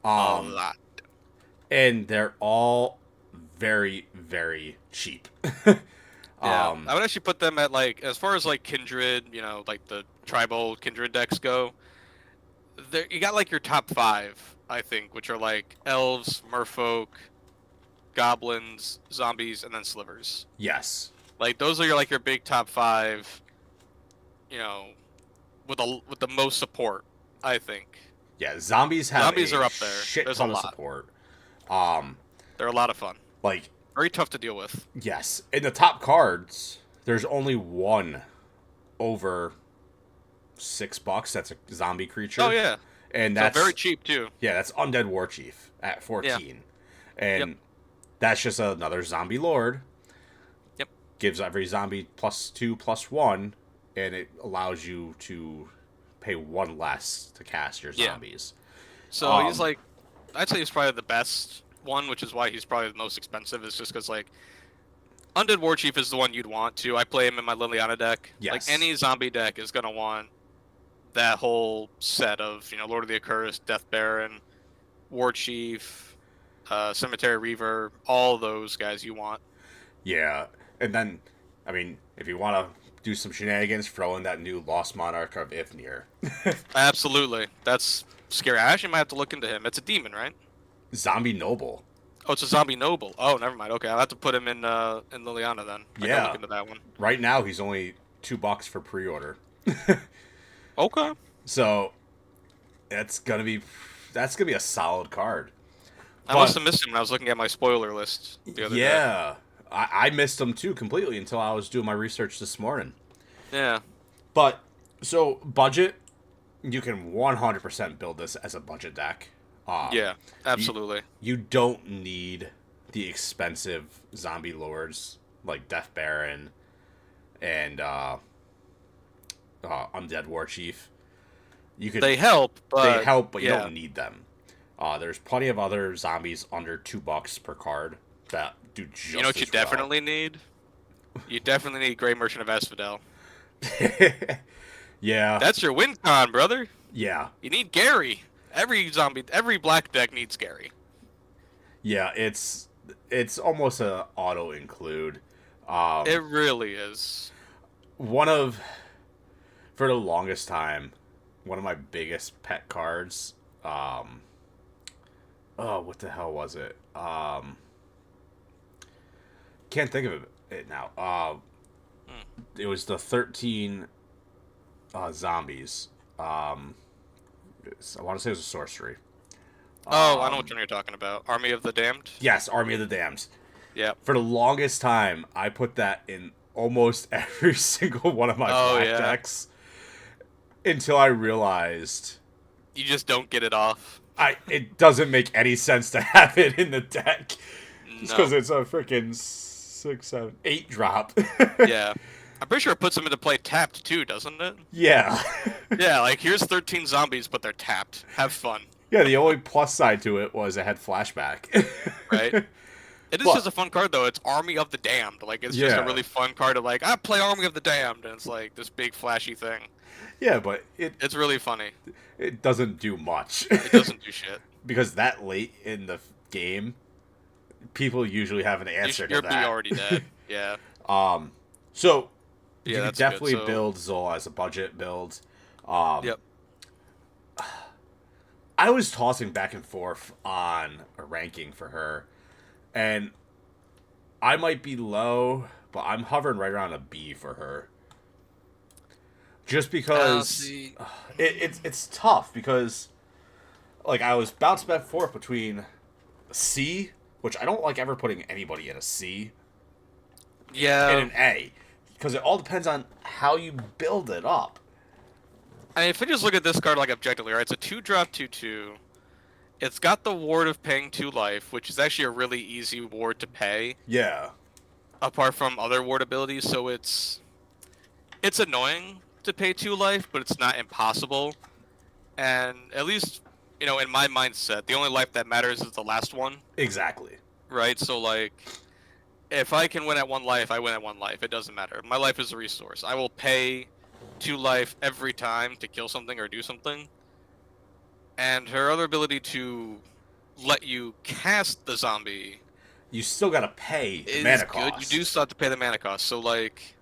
A lot. And they're all very, very cheap. Yeah, I would actually put them at, like, as far as like Kindred, like the tribal Kindred decks go. There, you got like your top 5, I think, which are like elves, merfolk, goblins, zombies, and then slivers. Yes. Like those are your big top 5. With the most support, I think. Yeah, zombies have Zombies a are up there. shit There's ton a of lot. support. They're a lot of fun. Like, Very tough to deal with. yes, in the top cards, there's only one over $6. That's a zombie creature. Oh yeah, and so that's very cheap too. Yeah, that's Undead Warchief at 14, Yeah. and that's just another zombie lord. Yep. Gives every zombie +2/+1, and it allows you to pay 1 less to cast your zombies. So he's like, I'd say he's probably the best one, which is why he's probably the most expensive. Is just because like Undead Warchief is the one you'd want to. I play him in my Liliana deck. Yes. Like any zombie deck is gonna want that whole set of Lord of the Accursed, Death Baron, Warchief, Cemetery Reaver, all those guys you want. Yeah, and then, I mean, if you want to do some shenanigans, throw in that new Lost Monarch of Ifnir. Absolutely, that's scary. I actually might have to look into him. It's a demon, right? Zombie Noble. Oh, it's a zombie noble. Oh, never mind. Okay, I'll have to put him in Liliana then. I gotta look into that one. Right now, he's only $2 for pre-order. Okay. So that's gonna be a solid card. I must have missed him when I was looking at my spoiler list the other day. Yeah, I missed him too completely until I was doing my research this morning. Yeah. But so budget, you can 100% build this as a budget deck. Yeah, absolutely. You don't need the expensive zombie lords like Death Baron and Undead Warchief. They help, but you don't need them. There's plenty of other zombies under $2 per card that do just. You know what you definitely need? You definitely need Grey Merchant of Asphodel. Yeah. That's your win con, brother. Yeah. You need Gary. Every black deck needs Gary. Yeah, it's almost a auto include. It really is. For the longest time, one of my biggest pet cards. What the hell was it? Can't think of it now. It was the 13 zombies. I want to say it was a sorcery. I know what you're talking about. Army of the Damned? Yes, Army of the Damned. Yeah. For the longest time, I put that in almost every single one of my black decks. Until I realized... You just don't get it off. It doesn't make any sense to have it in the deck. Just because it's a freaking 6, 7, 8 drop. Yeah. I'm pretty sure it puts them into play tapped too, doesn't it? Yeah. Yeah, like here's 13 zombies, but they're tapped. Have fun. Yeah, the only plus side to it was it had flashback. Right? It is just a fun card, though. It's Army of the Damned. Like, it's just a really fun card to, like, I play Army of the Damned, and it's, like, this big flashy thing. Yeah, but it's really funny. It doesn't do much. It doesn't do shit. Because that late in the game, people usually have an answer to that. You're already dead. Yeah. So, yeah, you could definitely build Zola as a budget build. Yep. I was tossing back and forth on a ranking for her. And I might be low, but I'm hovering right around a B for her. Just because See. it's tough because like I was bouncing back and forth between C, which I don't like ever putting anybody in a C, and Yeah. an A, because it all depends on how you build it up. I mean, if we just look at this card like objectively, right? It's a 2-drop 2/2. It's got the ward of paying 2 life, which is actually a really easy ward to pay, Yeah. apart from other ward abilities. So it's annoying to pay 2 life, but it's not impossible. And at least, in my mindset, the only life that matters is the last one, Exactly. right? So like, if I can win at 1 life, I win at 1 life. It doesn't matter. My life is a resource. I will pay 2 life every time to kill something or do something. And her other ability to let you cast the zombie You still gotta pay the is mana good. You cost. do still have to pay the mana cost. So like,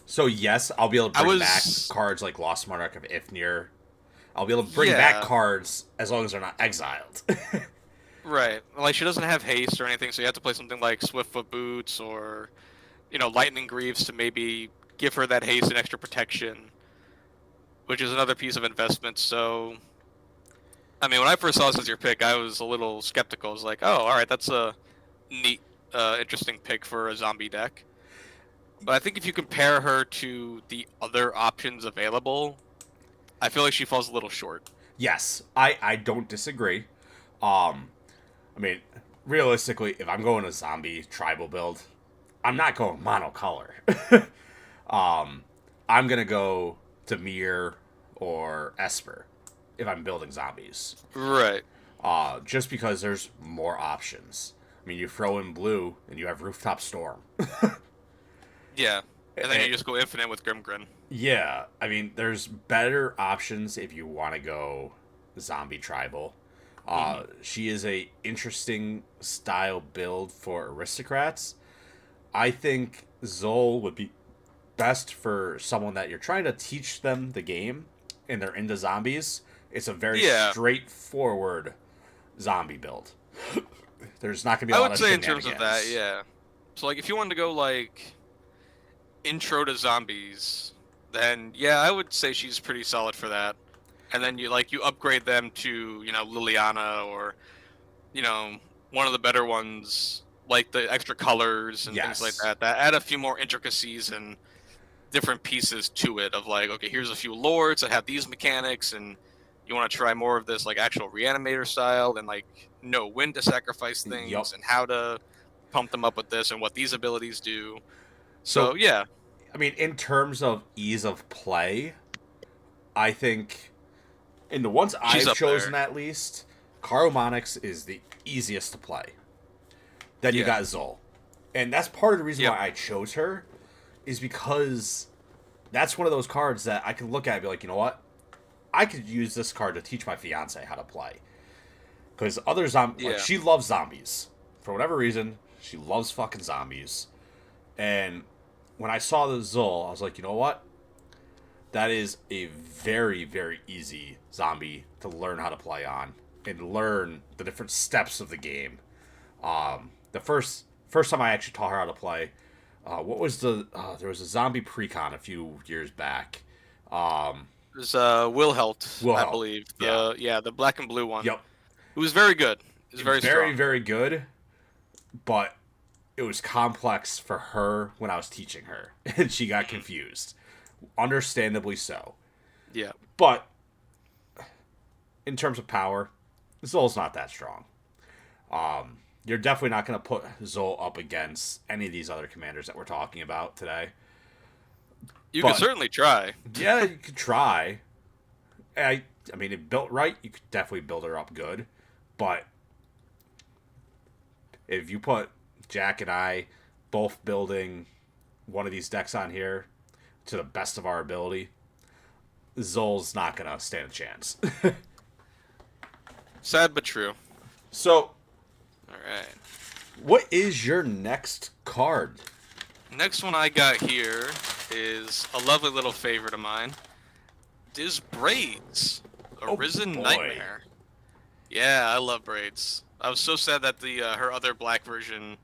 So yes, I'll be able to I bring back was cards like Lost Monarch of Ifnir. I'll be able to bring back yeah, cards as long as they're not exiled. right. Like she doesn't have haste or anything, so you have to play something like Swiftfoot Boots or Lightning Greaves to maybe give her that haste and extra protection, which is another piece of investment. So, I mean, when I first saw this as your pick, I was a little skeptical. I was like, oh, all right, that's a neat, interesting pick for a zombie deck. But I think if you compare her to the other options available, I feel like she falls a little short. Yes, I don't disagree. I mean, realistically, if I'm going a zombie tribal build, I'm not going monocolor. I'm gonna go Demir or Esper if I'm building zombies. Right. Just because there's more options. I mean, you throw in blue and you have Rooftop Storm. Yeah. And then And- you just go infinite with Grimgrin. Yeah, I mean, there's better options if you want to go zombie tribal. She is a interesting style build for aristocrats. I think Zol would be best for someone that you're trying to teach them the game and they're into zombies. It's a very Yeah. straightforward zombie build. There's not gonna be a I lot would of say in terms of that, shenanigans. yeah. So like if you wanted to go like intro to zombies, then yeah, I would say she's pretty solid for that. And then you upgrade them to, Liliana or, you know, one of the better ones, like the extra colors and things like Yes. that. That add a few more intricacies and different pieces to it of like, okay, here's a few lords that have these mechanics and you want to try more of this like actual reanimator style and like know when to sacrifice things Yup. and how to pump them up with this and what these abilities do. So So, yeah, I mean, in terms of ease of play, I think in the ones she's I've up chosen there. at least, Monix is the easiest to play. Then you Yeah. got Zol. And that's part of the reason Yep. why I chose her, is because that's one of those cards that I can look at and be like, you know what? I could use this card to teach my fiance how to play. Because Yeah. she loves zombies. For whatever reason, she loves fucking zombies. And when I saw the Zol, I was like, you know what? That is a very, very easy zombie to learn how to play on and learn the different steps of the game. The first time I actually taught her how to play, what was there was a zombie precon a few years back. It was Wilhelt, I Wilhelm. believe. Yeah. The black and blue one. Yep. It was very good. It was very Very, strong. very good, but it was complex for her when I was teaching her, and she got confused. Understandably so. Yeah. But in terms of power, Zol's not that strong. You're definitely not going to put Zol up against any of these other commanders that we're talking about today. You But- could certainly try. Yeah, you could try. I mean, if built right, you could definitely build her up good. But if you put Jack and I both building one of these decks on here to the best of our ability, Zol's not going to stand a chance. Sad but true. So, All right. what is your next card? Next one I got here is a lovely little favorite of mine. Is Braids, Oh, Arisen boy. Nightmare. Yeah, I love Braids. I was so sad that the her other black version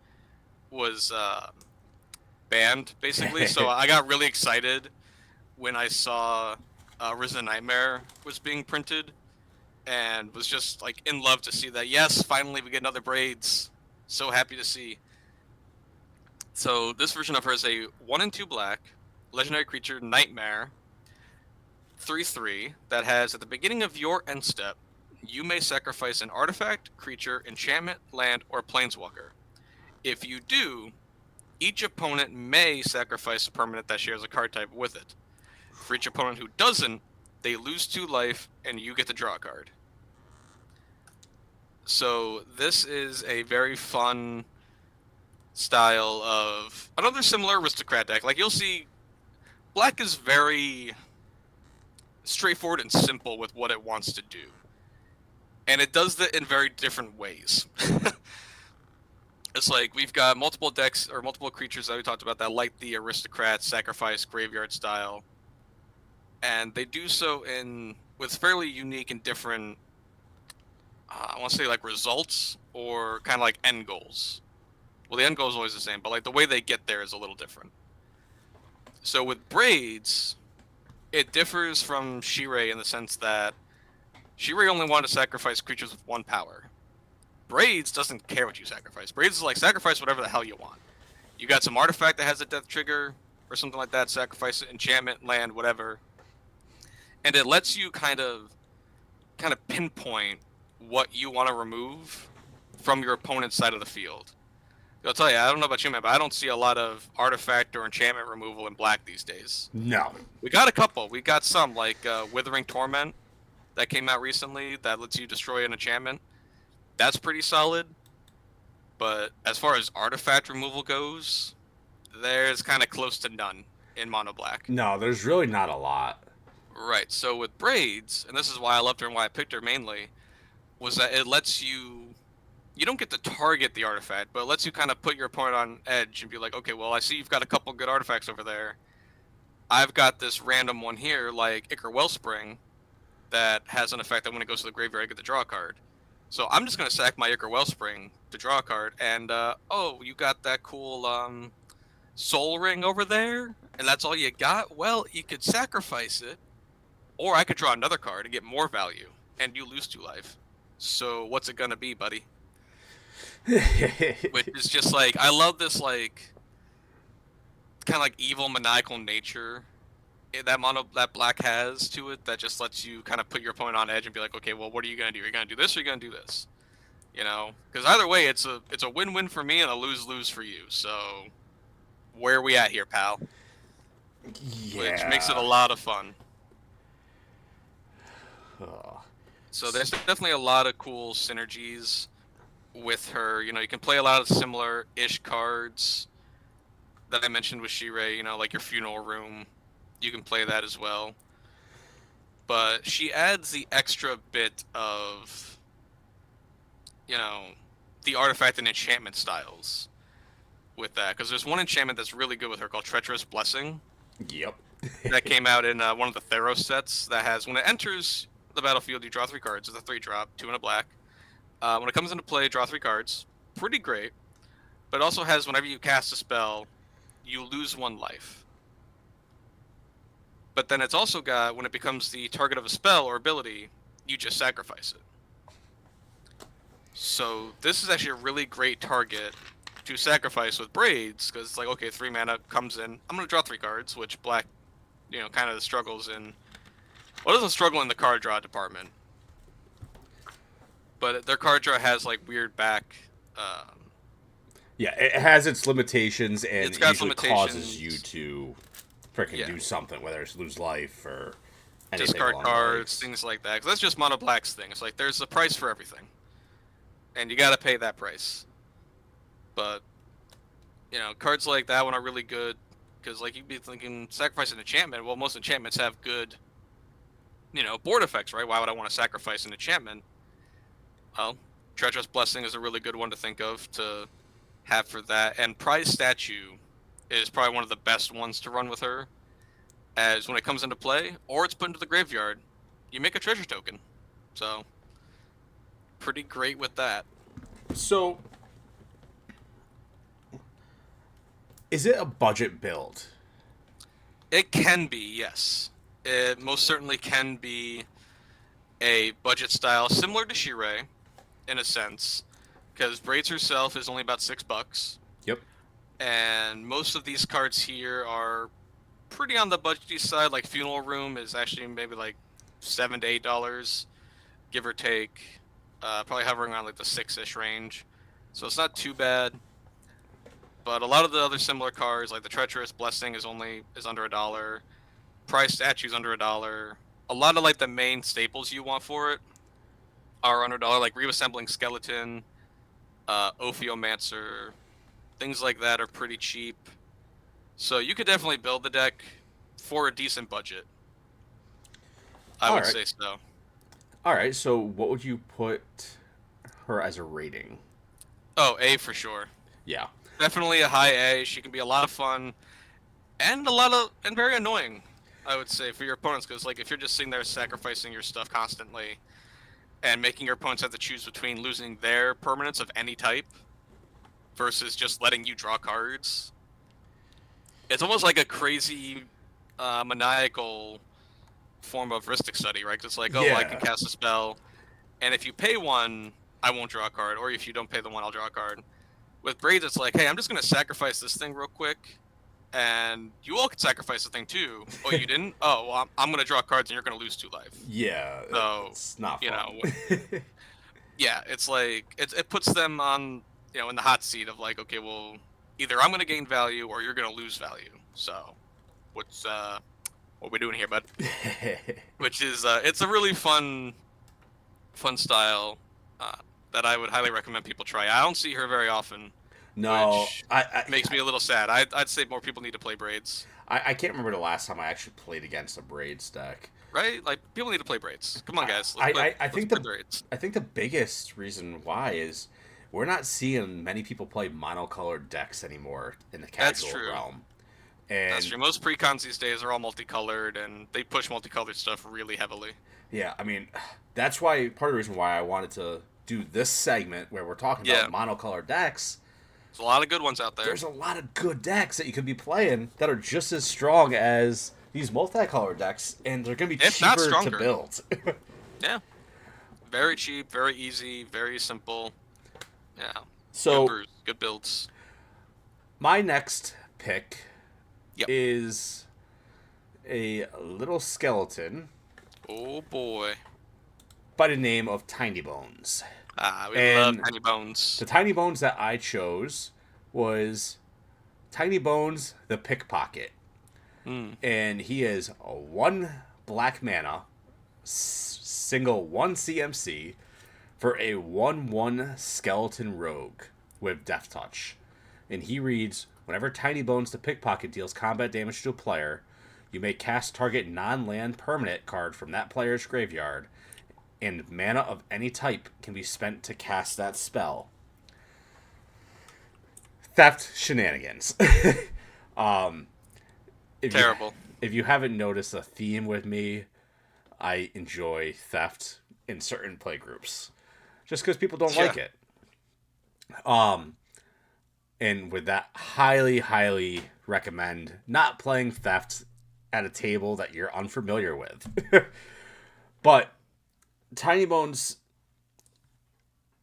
was banned, basically. So I got really excited when I saw Risen Nightmare was being printed, and was just like in love to see that. Yes, finally we get another Braids. So happy to see. So this version of her is a 1 and 2 black legendary creature Nightmare 3/3 that has at the beginning of your end step, you may sacrifice an artifact, creature, enchantment, land, or planeswalker. If you do, each opponent may sacrifice a permanent that shares a card type with it. For each opponent who doesn't, they lose 2 life and you get to draw a card. So this is a very fun style of another similar aristocrat deck. Like you'll see, black is very straightforward and simple with what it wants to do, and it does that in very different ways. It's like we've got multiple decks or multiple creatures that we talked about that like the aristocrat sacrifice graveyard style, and they do so in with fairly unique and different I want to say like results or kind of like end goals. Well, the end goal is always the same, but like the way they get there is a little different. So with Braids, it differs from Shirei in the sense that Shirei only wanted to sacrifice creatures with 1 power. Braids doesn't care what you sacrifice. Braids is like sacrifice whatever the hell you want. You got some artifact that has a death trigger or something like that, sacrifice it, enchantment, land, whatever. And it lets you kind of pinpoint what you want to remove from your opponent's side of the field. I'll tell you, I don't know about you, man, but I don't see a lot of artifact or enchantment removal in black these days. No. We got a couple. We got some, like Withering Torment that came out recently that lets you destroy an enchantment. That's pretty solid. But as far as artifact removal goes, there's kind of close to none in mono black. No, there's really not a lot. Right. So with Braids, and this is why I loved her and why I picked her mainly, was that it lets you don't get to target the artifact, but it lets you kind of put your opponent on edge and be like, okay, well, I see you've got a couple good artifacts over there. I've got this random one here, like Ichor Wellspring, that has an effect that when it goes to the graveyard, I get to draw a card. So I'm just going to sack my Ichor Wellspring to draw a card, and, oh, you got that cool Soul Ring over there, and that's all you got? Well, you could sacrifice it, or I could draw another card and get more value, and you lose 2 life. So what's it going to be, buddy? Which is just like, I love this like kind of like evil maniacal nature that black has to it that just lets you kind of put your opponent on edge and be like, okay, well, what are you gonna do? Are you gonna do this or are you gonna do this? You know, because either way, it's a win-win for me and a lose-lose for you. So where are we at here, pal? Yeah. Which makes it a lot of fun. Oh. So there's definitely a lot of cool synergies with her. You know, you can play a lot of similar-ish cards that I mentioned with Shirei, you know, like your Funeral Room. You can play that as well. But she adds the extra bit of, you know, the artifact and enchantment styles with that. Because there's one enchantment that's really good with her called Treacherous Blessing. Yep. That came out in one of the Theros sets that has, when it enters the battlefield, you draw 3 cards. It's a 3-drop, 2 and a black. When it comes into play, draw 3 cards. Pretty great. But it also has, whenever you cast a spell, you lose 1 life. But then it's also got, when it becomes the target of a spell or ability, you just sacrifice it. So this is actually a really great target to sacrifice with Braids, because it's like, okay, 3 mana comes in. I'm going to draw 3 cards, which black, you know, kind of struggles in. Well, it doesn't struggle in the card draw department. But their card draw has, like, weird back... yeah, it has its limitations, and it's got it usually limitations. Causes you to freaking do something, whether it's lose life or anything discard along cards, those. things like that. 'Cause that's just Mono Black's thing. It's like, there's a price for everything. And you gotta pay that price. But, you know, cards like that one are really good. Because, like, you'd be thinking, sacrifice an enchantment. Well, most enchantments have good, you know, board effects, right? Why would I want to sacrifice an enchantment? Well, Treacherous Blessing is a really good one to think of to have for that. And Prize Statue is probably one of the best ones to run with her. As when it comes into play, or it's put into the graveyard, you make a treasure token. So, pretty great with that. So, is it a budget build? It can be, yes. It most certainly can be a budget style similar to Shirei in a sense, because Braids herself is only about $6, Yep. and most of these cards here are pretty on the budgety side. Like Funeral Room is actually maybe like $7 to $8, give or take. Probably hovering around like the 6-ish range, so it's not too bad. But a lot of the other similar cards, like the Treacherous Blessing, is under $1. Prize Statue's under $1. A lot of like the main staples you want for it are under $1, like Reassembling Skeleton, Ophiomancer, things like that are pretty cheap. So you could definitely build the deck for a decent budget. I All would right. say so. All right. So what would you put her as a rating? Oh, A for sure. Yeah. Definitely a high A. She can be a lot of fun and very annoying. I would say for your opponents, because like if you're just sitting there sacrificing your stuff constantly and making your opponents have to choose between losing their permanents of any type versus just letting you draw cards, it's almost like a crazy maniacal form of Ristic Study, right? 'Cause it's like, oh, well, I can Yeah. cast a spell, and if you pay one, I won't draw a card, or if you don't pay the one, I'll draw a card. With Braids, it's like, hey, I'm just gonna sacrifice this thing real quick, and you all can sacrifice the thing too. Oh, you didn't? Oh, well, I'm gonna draw cards, and you're gonna lose 2 life. Yeah. So, It's not you know, fun. yeah, it's like it puts them on, in the hot seat of like, okay, well, either I'm gonna gain value or you're gonna lose value. So, what's what we doing here, bud? Which is it's a really fun style uh, that I would highly recommend people try. I don't see her very often, No, which makes me a little sad. I'd say more people need to play Braids, I can't remember the last time I actually played against a Braids deck. right? Like people need to play Braids. Come on, guys, I let's think play Braids. the biggest reason why is we're not seeing many people play monocolored decks anymore in the That's casual true. realm. That's And true. Most precons these days are all multicolored, and they push multicolored stuff really heavily. yeah, I mean, that's why part of the reason why I wanted to do this segment where we're talking Yeah, about monocolored decks. there's a lot of good ones out there. There's a lot of good decks that you could be playing that are just as strong as these multicolored decks, and they're going to be If not cheaper to stronger. build. Yeah, very cheap, very easy, very simple. Yeah, good So, brews, good builds. my next pick Yep. is a little skeleton Oh boy. by the name of Tiny Bones. Ah, we love And Tiny Bones. the Tiny Bones that I chose was Tiny Bones the Pickpocket. Hmm. And he is a 1 black mana, single 1 CMC for a 1/1 skeleton rogue with Death Touch. And he reads, whenever Tiny Bones the Pickpocket deals combat damage to a player, you may cast target non-land permanent card from that player's graveyard, and mana of any type can be spent to cast that spell. Theft shenanigans. um, if you Terrible. if you haven't noticed a theme with me, I enjoy theft in certain play groups, just because people don't Yeah. like it. Um, and with that, highly recommend not playing theft at a table that you're unfamiliar with. But Tiny Bones,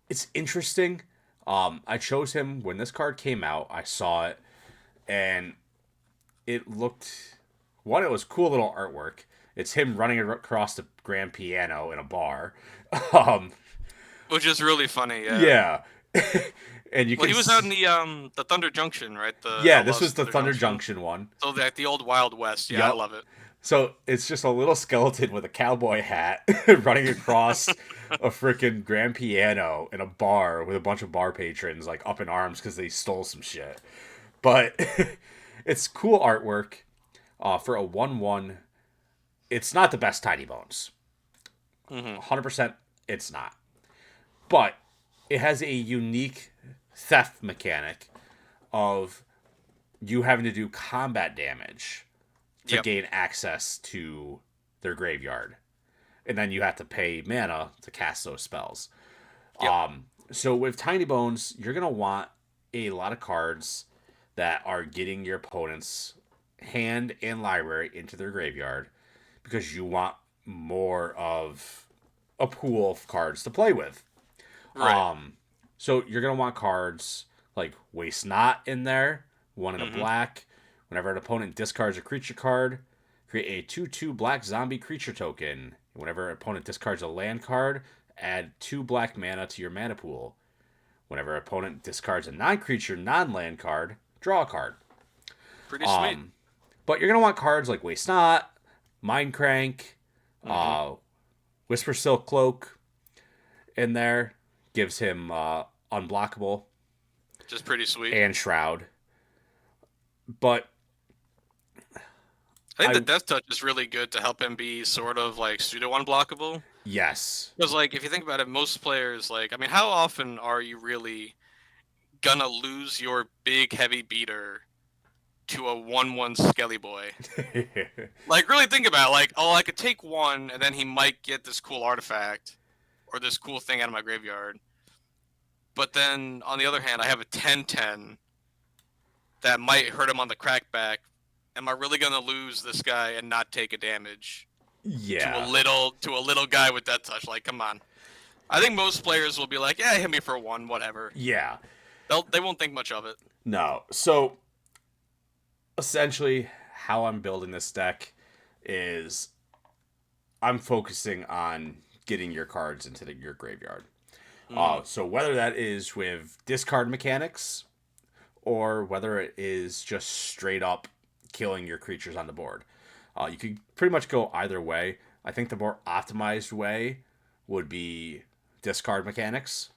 it's interesting. I chose him when this card came out. I saw it, and it looked one. It was cool little artwork. It's him running across the grand piano in a bar. Um, Which is really funny. Yeah. yeah, and you Well, can. he was out in the Thunder Junction, right? The Yeah, this Outlaws was the Thunder Junction. Junction one. So like the old Wild West. Yeah, I Yep. love it. So it's just a little skeleton with a cowboy hat running across a freaking grand piano in a bar with a bunch of bar patrons like up in arms because they stole some shit. But it's cool artwork for a 1/1. It's not the best Tiny Bones. Hmm. 100% it's not. But it has a unique theft mechanic of you having to do combat damage to Yep. gain access to their graveyard. And then you have to pay mana to cast those spells. Yep. So with Tiny Bones, you're going to want a lot of cards that are getting your opponents hand and library into their graveyard because you want more of a pool of cards to play with. Right. So you're gonna want cards like Waste Not in there, one in a black. Whenever an opponent discards a creature card, create a 2/2 black zombie creature token. Whenever an opponent discards a land card, add 2 black mana to your mana pool. Whenever an opponent discards a non-creature, non-land card, draw a card. Pretty sweet. But you're gonna want cards like Waste Not, Mind Crank, Whisper Silk Cloak in there. Gives him unblockable. Just pretty sweet. And Shroud. But I think the Death Touch is really good to help him be sort of like pseudo unblockable. Yes. Because like if you think about it, most players how often are you really gonna lose your big heavy beater to a 1/1 Skelly Boy? Like really think about it, I could take one and then he might get this cool artifact or this cool thing out of my graveyard. But then on the other hand, I have a 10/10 that might hurt him on the crackback. Am I really gonna lose this guy and not take a damage? Yeah. To a little guy with Death Touch. Like, come on. I think most players will be like, yeah, hit me for 1, whatever. Yeah. They won't think much of it. No. So essentially how I'm building this deck is I'm focusing on getting your cards into your graveyard. So whether that is with discard mechanics or whether it is just straight up killing your creatures on the board. You could pretty much go either way. I think the more optimized way would be discard mechanics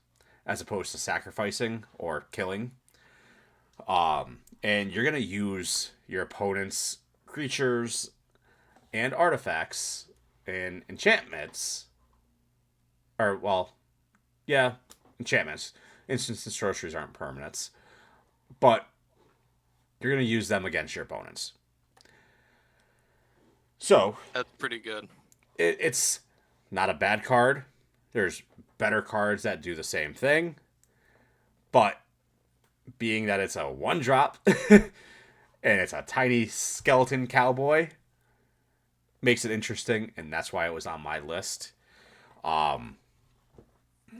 as opposed to sacrificing or killing. And you're going to use your opponent's creatures and artifacts and enchantments. Enchantments. Instants and sorceries aren't permanents. But you're going to use them against your opponents. So that's pretty good. It's not a bad card. There's better cards that do the same thing. But being that it's a 1-drop and it's a tiny skeleton cowboy makes it interesting, and that's why it was on my list.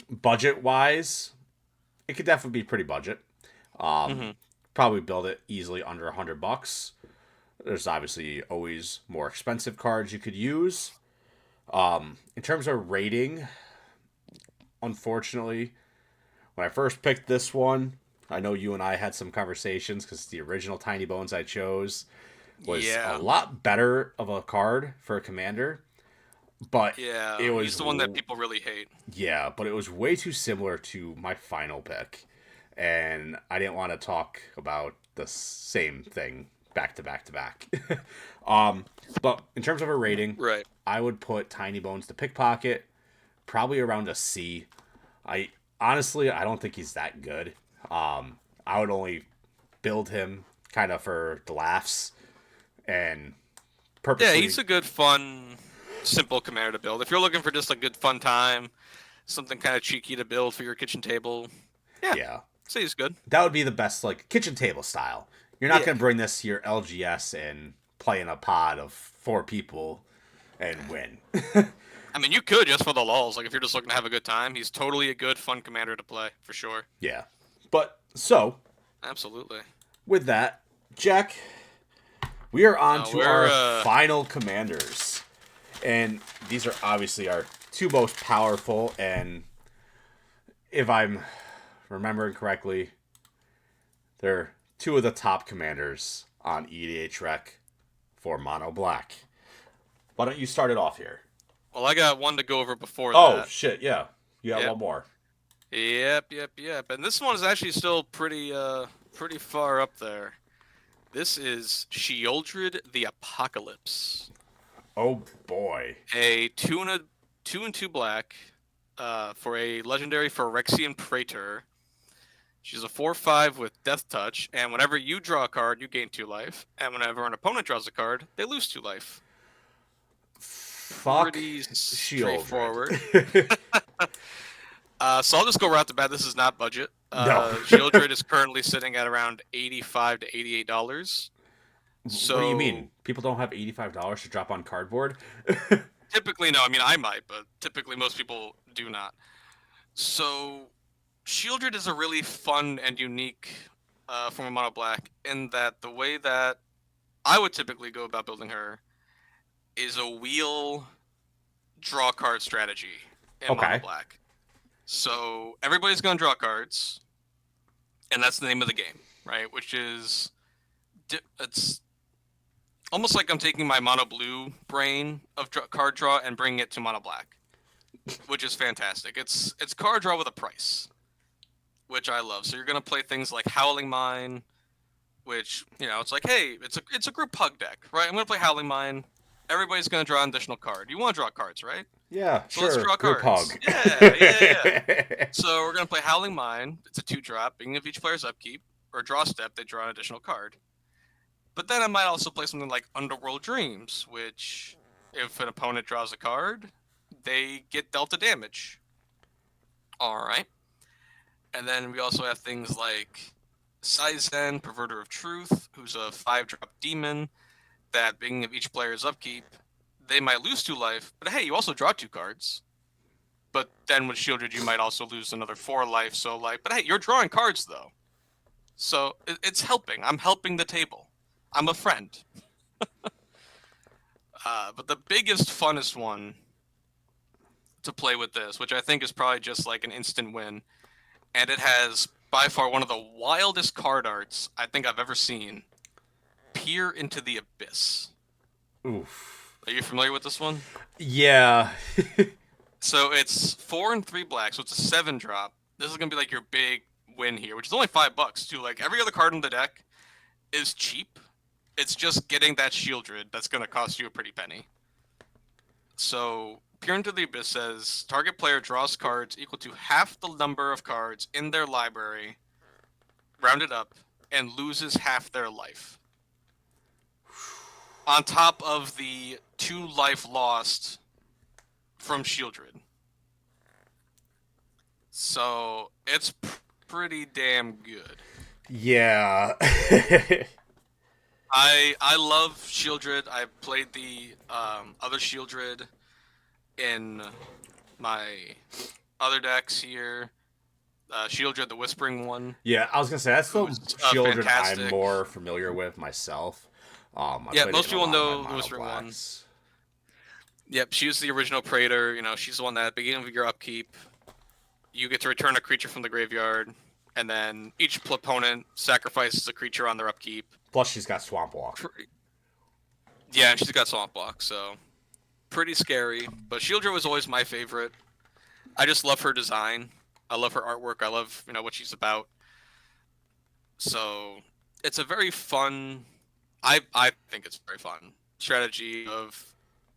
Budget wise, it could definitely be pretty budget. Probably build it easily under $100. There's obviously always more expensive cards you could use. In terms of rating, unfortunately, when I first picked this one, I know you and I had some conversations because the original Tiny Bones I chose was a lot better of a card for a commander. But it was he's the one that people really hate. Yeah, but it was way too similar to my final pick. And I didn't want to talk about the same thing back to back to back. But in terms of a rating, right, I would put Tiny Bones to Pickpocket probably around a C. I don't think he's that good. I would only build him kind of for the laughs and purposely. Yeah, he's a good, fun, simple commander to build. If you're looking for just a good, fun time, something kind of cheeky to build for your kitchen table, yeah. So he's good. That would be the best, like, kitchen table style. You're not going to bring this to your LGS and play in a pod of 4 people and win. I mean, you could just for the lulz. Like, if you're just looking to have a good time, he's totally a good, fun commander to play, for sure. Yeah. But, so. Absolutely. With that, Jack, we are on to our final commanders. And these are obviously our 2 most powerful, and if I'm remembering correctly, they're 2 of the top commanders on EDH Rec for Mono Black. Why don't you start it off here? Well, I got one to go over before that. Oh, shit, yeah. You got one more. Yep. And this one is actually still pretty far up there. This is Sheoldred the Apocalypse. Oh, boy. A 2 and 2 black for a legendary Phyrexian Praetor. She's a 4/5 with Death Touch, and whenever you draw a card, you gain 2 life. And whenever an opponent draws a card, they lose 2 life. Fuck pretty straightforward. So I'll just go right off the bat. This is not budget. No. Sheoldred is currently sitting at around $85 to $88. What do you So mean? People don't have $85 to drop on cardboard? typically, no. I mean, I might, but typically most people do not. So Shieldred is a really fun and unique form of mono black in that the way that I would typically go about building her is a wheel draw card strategy in mono Okay. black. So everybody's going to draw cards, and that's the name of the game, right? Which is it's almost like I'm taking my mono blue brain of card draw and bringing it to mono black, which is fantastic. It's card draw with a price, which I love. So you're gonna play things like Howling Mine, which it's like, hey, it's a group hug deck, right? I'm gonna play Howling Mine. Everybody's gonna draw an additional card. You want to draw cards, right? Yeah, So let's sure. draw Group cards. hug. Yeah. So we're gonna play Howling Mine. It's a 2-drop. Beginning of each player's upkeep or draw step, they draw an additional card. But then I might also play something like Underworld Dreams, which, if an opponent draws a card, they get dealt a damage. All right. And then we also have things like Saizen, Perverter of Truth, who's a 5-drop demon that, beginning of each player's upkeep, they might lose 2 life, but hey, you also draw 2 cards. But then with Shieldred, you might also lose another 4 life, so but hey, you're drawing cards though. So it's helping. I'm helping the table. I'm a friend. But the biggest, funnest one to play with this, which I think is probably just like an instant win, and it has by far one of the wildest card arts I think I've ever seen. Peer into the Abyss. Oof. Are you familiar with this one? Yeah. So it's 4 and 3 black, so it's a 7-drop. This is gonna be like your big win here, which is only $5 too. Like every other card in the deck is cheap. It's just getting that Shieldred that's gonna cost you a pretty penny. So Peer into the Abyss says target player draws cards equal to half the number of cards in their library, rounded up, and loses half their life. On top of the 2 life lost from Shieldred. So it's pretty damn good. Yeah. I love Shieldred. I played the other Shieldred in my other decks here. Shieldred, the Whispering one. Yeah, I was gonna say that's the Who's children I'm fantastic. more familiar with myself. I Yeah, played it most in a people lot of my know the mono Whispering one. blacks. Yep, she was the original Praetor. She's the one that at the beginning of your upkeep, you get to return a creature from the graveyard, and then each opponent sacrifices a creature on their upkeep. Plus, she's got Swamp Walk. Yeah, and she's got Swamp Walk, so pretty scary. But Shieldred was always my favorite. I just love her design. I love her artwork. I love what she's about. So it's a very fun. I think it's very fun strategy of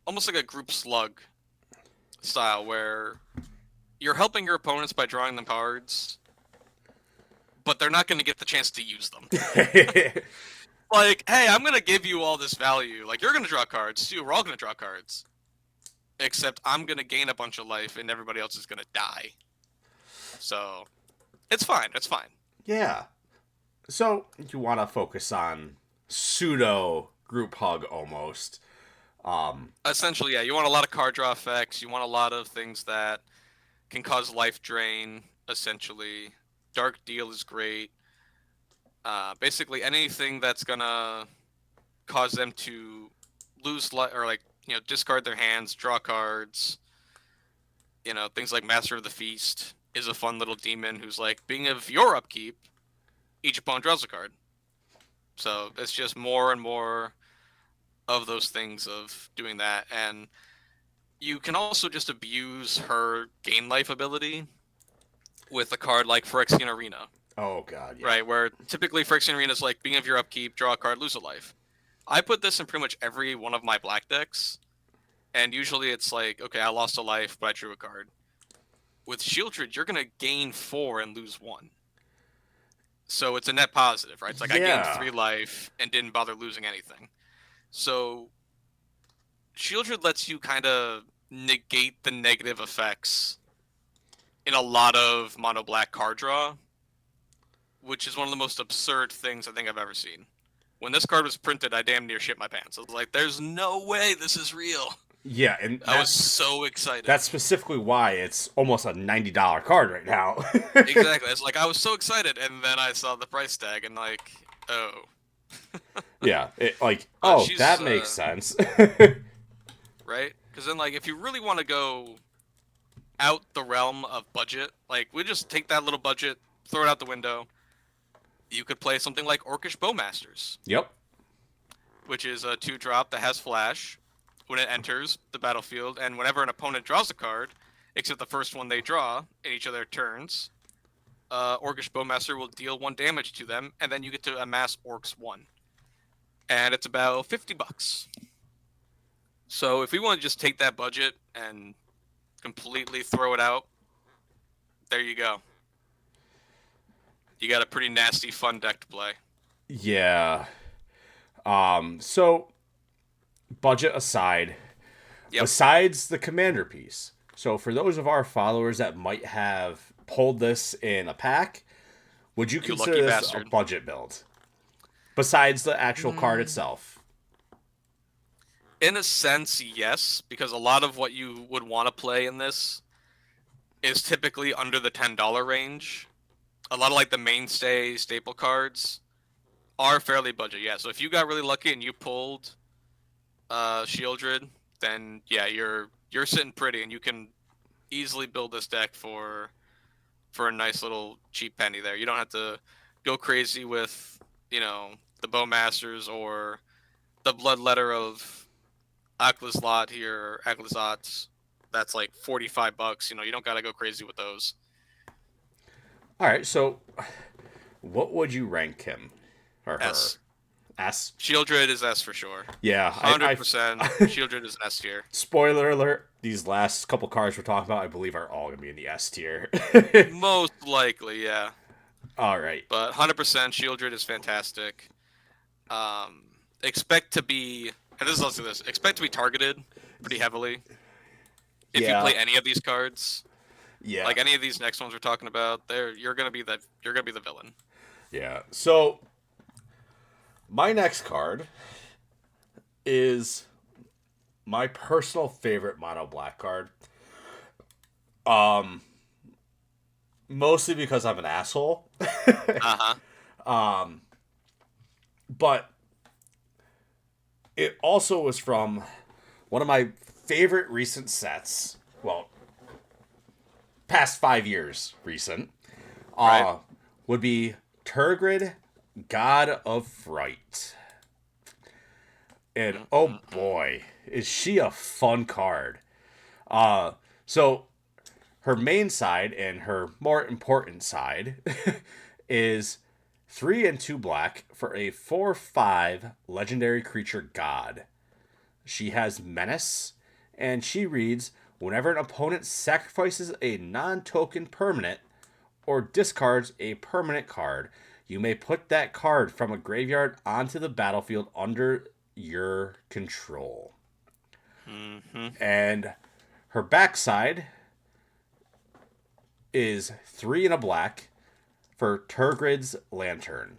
almost like a group slug style where you're helping your opponents by drawing them cards, but they're not going to get the chance to use them. Like, hey, I'm going to give you all this value. Like, you're going to draw cards too. We're all going to draw cards. Except I'm going to gain a bunch of life and everybody else is going to die. So it's fine. It's fine. Yeah. So you want to focus on pseudo group hug almost. Essentially, yeah. You want a lot of card draw effects. You want a lot of things that can cause life drain, essentially. Dark Deal is great. Basically, anything that's gonna cause them to lose life or discard their hands, draw cards. Things like Master of the Feast is a fun little demon who's like, being of your upkeep, each opponent draws a card. So it's just more and more of those things of doing that, and you can also just abuse her gain life ability with a card like Phyrexian Arena. Oh god, yeah. Right, where typically Phyrexian Arena is like, being of your upkeep, draw a card, lose a life. I put this in pretty much every one of my black decks, and usually it's like, okay, I lost a life, but I drew a card. With Shieldred, you're going to gain 4 and lose 1. So it's a net positive, right? It's like, I gained 3 life and didn't bother losing anything. So Shieldred lets you kind of negate the negative effects in a lot of mono black card draw, which is one of the most absurd things I think I've ever seen. When this card was printed, I damn near shit my pants. I was like, "There's no way this is real." Yeah, and I was so excited. That's specifically why it's almost a $90 card right now. Exactly. It's like I was so excited, and then I saw the price tag, and like, oh. Yeah, that makes sense. Right? Because then, like, if you really want to go out the realm of budget, like, we just take that little budget, throw it out the window. You could play something like Orcish Bowmasters. Yep. Which is a 2-drop that has flash when it enters the battlefield, and whenever an opponent draws a card, except the first one they draw in each of their turns, Orcish Bowmaster will deal 1 damage to them, and then you get to amass Orcs 1. And it's about $50. So if we want to just take that budget and completely throw it out, there you go. You got a pretty nasty, fun deck to play. Yeah. So, budget aside, besides the commander piece, so for those of our followers that might have pulled this in a pack, would you consider this a budget build? Besides the actual card itself? In a sense, yes, because a lot of what you would want to play in this is typically under the $10 range. A lot of like the mainstay staple cards are fairly budget, yeah. So if you got really lucky and you pulled Shieldred, then yeah, you're sitting pretty, and you can easily build this deck for a nice little cheap penny there. You don't have to go crazy with, the Bowmasters or the Bloodletter of Akhlazlat here, or Akhlazats. That's like $45. You don't got to go crazy with those. All right, so what would you rank him or S. her? S. Shieldred is S for sure. Yeah, 100%. Shieldred is an S tier. Spoiler alert: these last couple cards we're talking about, I believe, are all gonna be in the S tier. Most likely, yeah. All right, but 100% Shieldred is fantastic. Expect to be, and this is also this. Expect to be targeted pretty heavily. If you play any of these cards. Yeah. Like any of these next ones we're talking about, you're gonna be the villain. Yeah. So my next card is my personal favorite mono black card. Mostly because I'm an asshole. But it also was from one of my favorite recent sets. Well, past 5 years recent, would be Tergrid, God of Fright. And oh boy, is she a fun card. So her main side and her more important side is 3 and 2 black for a 4/5 legendary creature god. She has Menace, and she reads, whenever an opponent sacrifices a non-token permanent or discards a permanent card, you may put that card from a graveyard onto the battlefield under your control. And her backside is 3 and a black for Tergrid's Lantern.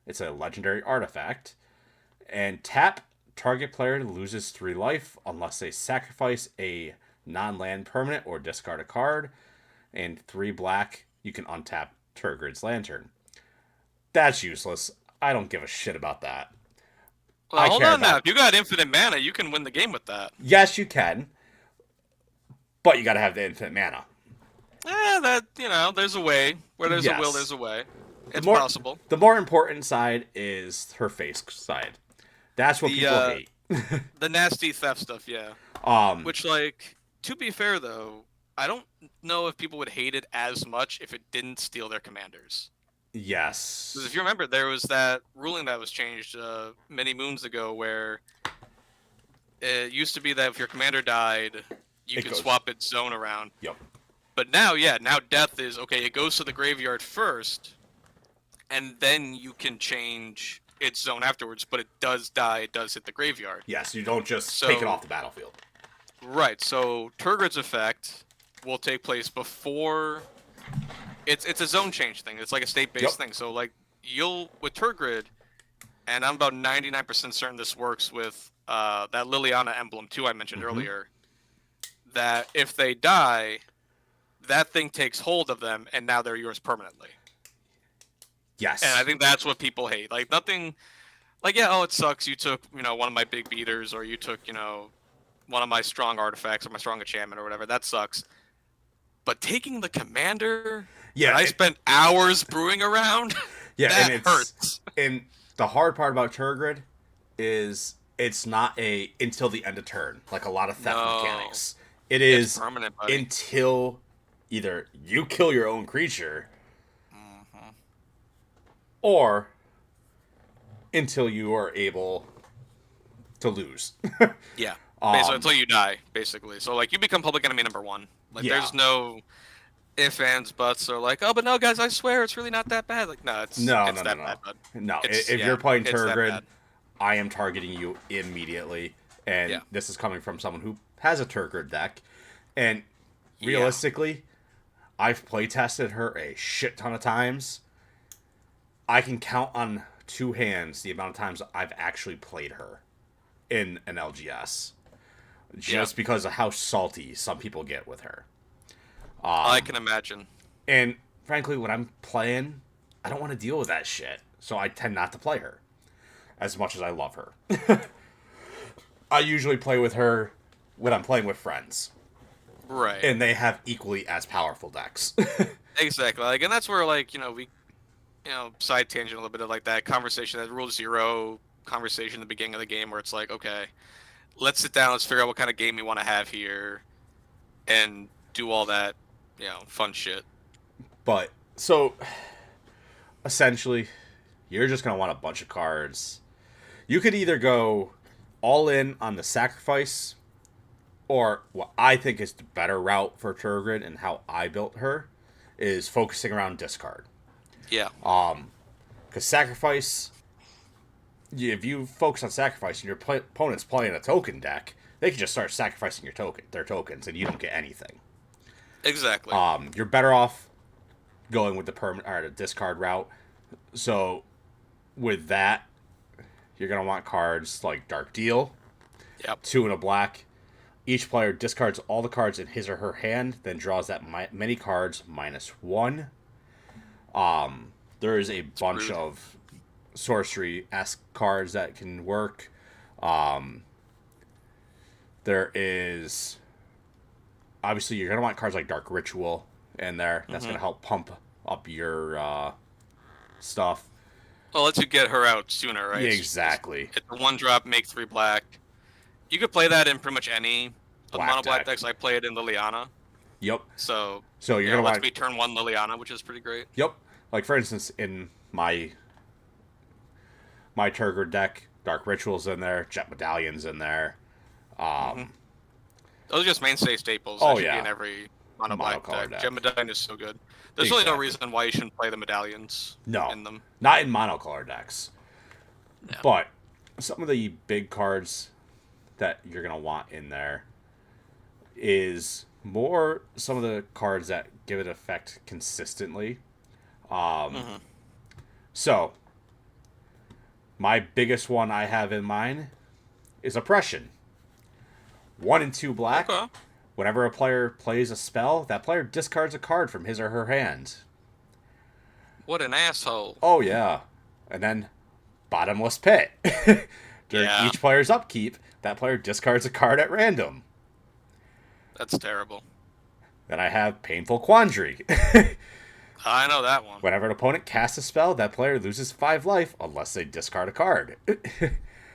It's a legendary artifact. And tap, target player loses 3 life unless they sacrifice a non-land permanent or discard a card. And 3 black, you can untap Tergrid's Lantern. That's useless. I don't give a shit about that. Well, hold on now. If you got infinite mana, you can win the game with that. Yes, you can. But you gotta have the infinite mana. There's a way. Where there's a will, there's a way. It's possible. The more important side is her face side. That's what people hate. The nasty theft stuff, yeah. Which, to be fair, though, I don't know if people would hate it as much if it didn't steal their commanders. Yes. Because if you remember, there was that ruling that was changed many moons ago where it used to be that if your commander died, you could swap its zone around. Yep. But now death is, okay, it goes to the graveyard first, and then you can change its zone afterwards, but it does die, it does hit the graveyard. Yes, you don't just take it off the battlefield. Right, so Tergrid's effect will take place before... It's a zone change thing. It's like a state-based thing. So, with Tergrid, and I'm about 99% certain this works with that Liliana emblem too I mentioned earlier, that if they die, that thing takes hold of them, and now they're yours permanently. And I Yes. think that's what people hate. Like, nothing, like, yeah, oh, it sucks. You took, one of my big beaters, or you took, one of my strong artifacts or my strong enchantment or whatever. That sucks. But taking the commander that Yeah. I spent hours brewing around, Yeah, that hurts. and the hard part about Turgid is it's not a until the end of turn, like a lot of theft No, mechanics. It it's is permanent, buddy. until either you kill your own creature or until you are able to lose. Yeah. So until you die, basically. So, like, you become public enemy number 1. Like, Yeah. there's no ifs, ands, buts, or like, oh, but no, guys, I swear it's really not that bad. Like, no, it's No, that bad, bud. no. It's, If you're playing it's that Turgid, bad. I am targeting you immediately, and Yeah. this is coming from someone who has a Turgid deck, and realistically, I've play tested her a shit ton of times. I can count on 2 hands the amount of times I've actually played her in an LGS, just because of how salty some people get with her. I can imagine. And frankly, when I'm playing, I don't want to deal with that shit, so I tend not to play her as much as I love her. I usually play with her when I'm playing with friends. Right. And they have equally as powerful decks. Exactly. Like, and that's where, like, we, side tangent a little bit of, like, that conversation, that Rule 0 conversation at the beginning of the game where it's like, okay, let's sit down, let's figure out what kind of game we want to have here, and do all that, fun shit. But, so, essentially, you're just going to want a bunch of cards. You could either go all in on the sacrifice, or what I think is the better route for Turgid and how I built her is focusing around discard. Yeah. Because sacrifice, if you focus on sacrifice and your opponent's playing a token deck, they can just start sacrificing their tokens, and you don't get anything. Exactly. You're better off going with the permanent or the discard route. So with that, you're gonna want cards like Dark Deal. Yep. 2 and a black. Each player discards all the cards in his or her hand, then draws that many cards -1. There is a bunch of sorcery-esque cards that can work. There is... Obviously, you're going to want cards like Dark Ritual in there. That's going to help pump up your stuff. Well, it lets you get her out sooner, right? Yeah, exactly. It's a 1-drop, make 3 black. You could play that in pretty much any of the mono black decks. I play it in Liliana. Yep. So you're going to want... lets me turn 1 Liliana, which is pretty great. Yep. Like, for instance, in my Turgid deck, Dark Ritual's in there, Jet Medallion's in there. Those are just mainstay staples. Oh, that should yeah. be in every mono black deck. deck. Jet Medallion is so good. There's really no reason why you shouldn't play the medallions in them. Not in monocolor decks. Yeah. But some of the big cards that you're going to want in there is more some of the cards that give it effect consistently. So, my biggest one I have in mind is Oppression. 1 and 2 black. Okay. Whenever a player plays a spell, that player discards a card from his or her hand. What an asshole. Oh, yeah. And then, Bottomless Pit. During each player's upkeep, that player discards a card at random. That's terrible. Then I have Painful Quandary. I know that one. Whenever an opponent casts a spell, that player loses 5 life unless they discard a card.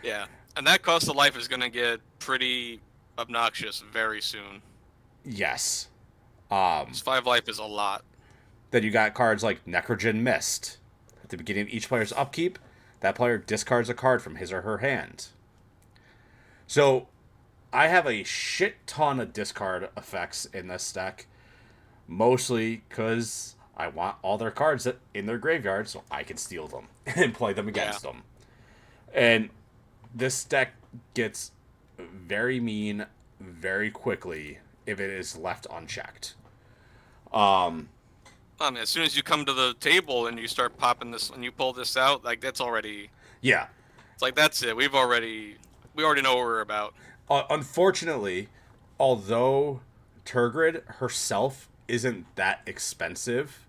Yeah. And that cost of life is going to get pretty obnoxious very soon. Yes. 5 life is a lot. Then you got cards like Necrogen Mist. At the beginning of each player's upkeep, that player discards a card from his or her hand. So, I have a shit ton of discard effects in this deck. Mostly because I want all their cards in their graveyard so I can steal them and play them against them. And this deck gets very mean very quickly if it is left unchecked. I mean, as soon as you come to the table and you start popping this and you pull this out, like, that's already... Yeah. It's like that's it. We already know what we're about. Unfortunately, although Turgrid herself isn't that expensive,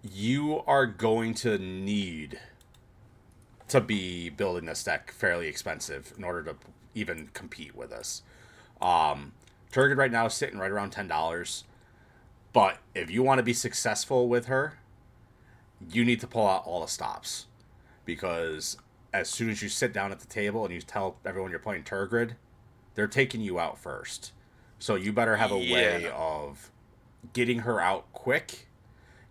you are going to need to be building this deck fairly expensive in order to even compete with us. Turgid right now is sitting right around $10. But if you want to be successful with her, you need to pull out all the stops. Because as soon as you sit down at the table and you tell everyone you're playing Turgid, they're taking you out first. So you better have a way Yeah, of getting her out quick,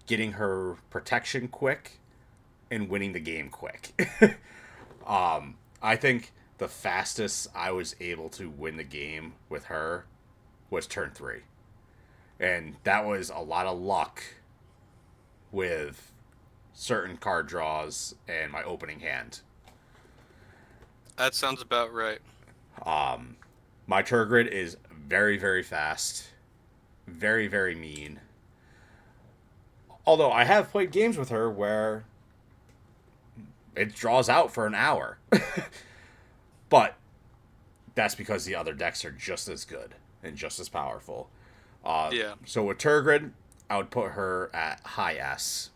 getting her protection quick, and winning the game quick. I think the fastest I was able to win the game with her was turn 3. And that was a lot of luck with certain card draws and my opening hand. that sounds about right. My Turgrid is very, very fast, very, very mean. Although I have played games with her where it draws out for an hour. But that's because the other decks are just as good and just as powerful. Yeah, So with Turgrid, I would put her at high S.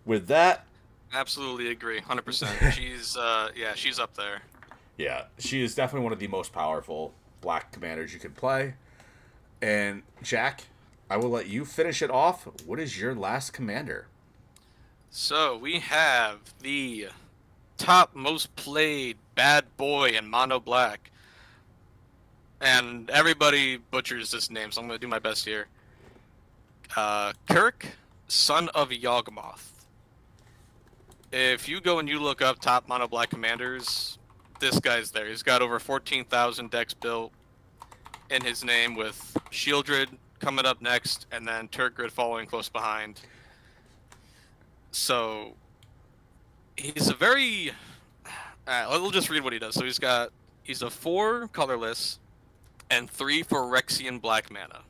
With that, absolutely agree. 100%. She's up there. yeah, she is definitely one of the most powerful black commanders you could play. And Jack, I will let you finish it off. What is your last commander? So we have the top most played bad boy in Mono Black, and everybody butchers this name, so I'm gonna do my best here. Kirk, son of Yawgmoth. If you go and you look up top Mono Black commanders, this guy's there. He's got over 14,000 decks built in his name, with Shieldred coming up next, and then Turgrid following close behind. So he's a very. We'll just read what he does. So he's a 4 colorless and 3 Phyrexian black mana.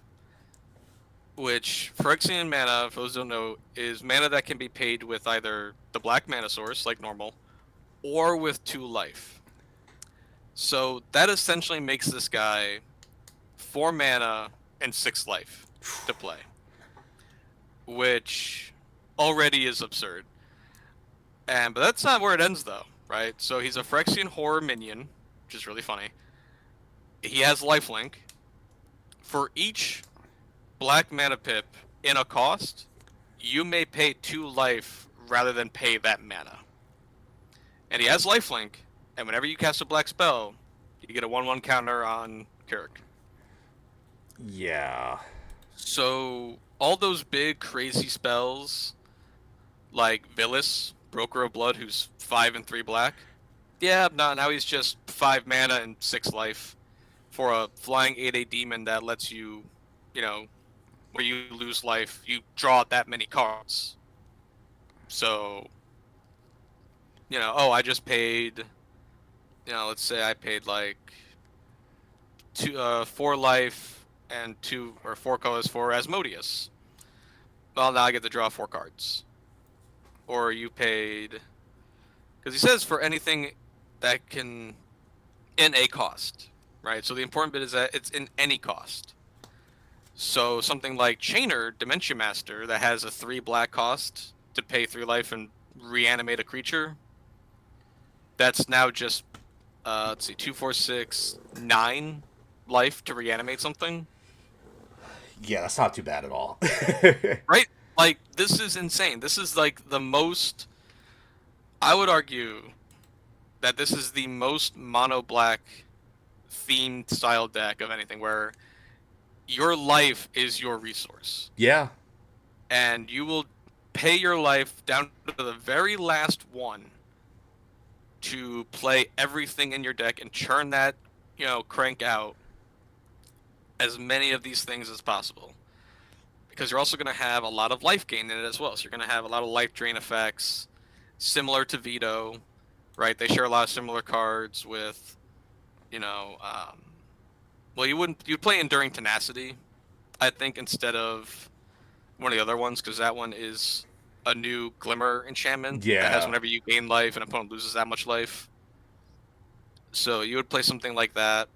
Which Phyrexian mana, for those who don't know, is mana that can be paid with either the black mana source, like normal, or with 2 life. So that essentially makes this guy 4 mana and 6 life to play, which already is absurd. But that's not where it ends, though, right? So he's a Phyrexian horror minion, which is really funny. He has lifelink. For each black mana pip in a cost, you may pay 2 life rather than pay that mana. And he has lifelink, and whenever you cast a black spell, you get a 1/1 counter on Kirk. Yeah. So all those big crazy spells, like Villis, Broker of Blood, who's 5 and 3 black. Yeah, no, now he's just 5 mana and 6 life for a flying 8/8 demon that lets you, where you lose life, you draw that many cards. So, I just paid, let's say I paid like 4 life and 2 or 4 colors for Asmodeus. Well, now I get to draw 4 cards. Or you paid, because he says for anything that can in a cost, right? So the important bit is that it's in any cost. So something like Chainer, Dementia Master, that has a 3 black cost to pay 3 life and reanimate a creature, that's now just, let's see, 2, 4, 6, 9 life to reanimate something. Yeah, that's not too bad at all. Right? Like, this is insane. This is like the most, I would argue that this is the most mono black themed style deck of anything, where your life is your resource. Yeah. And you will pay your life down to the very last one to play everything in your deck and churn that, crank out as many of these things as possible. Because you're also going to have a lot of life gain in it as well. So you're going to have a lot of life drain effects, similar to Veto, right? They share a lot of similar cards with, well, you'd play Enduring Tenacity, I think, instead of one of the other ones, because that one is a new Glimmer enchantment that has Yeah. whenever you gain life, an opponent loses that much life. So you would play something like that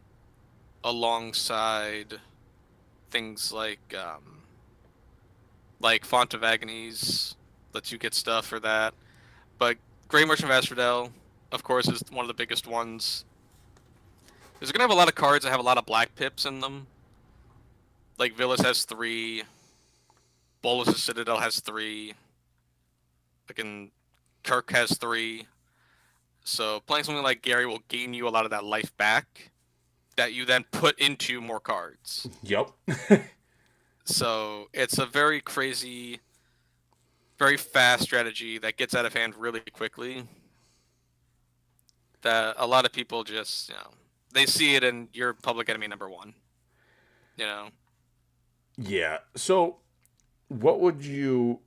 alongside things like Font of Agonies lets you get stuff for that. But Grey Merchant of Asphodel, of course, is one of the biggest ones. Because you're gonna have a lot of cards that have a lot of black pips in them. Like Villas has 3, Bolas' Citadel has 3, fucking Kirk has 3. So playing something like Gary will gain you a lot of that life back that you then put into more cards. Yep. So it's a very crazy, very fast strategy that gets out of hand really quickly. That a lot of people just, they see it and you're public enemy number 1. You know. Yeah. So, what would you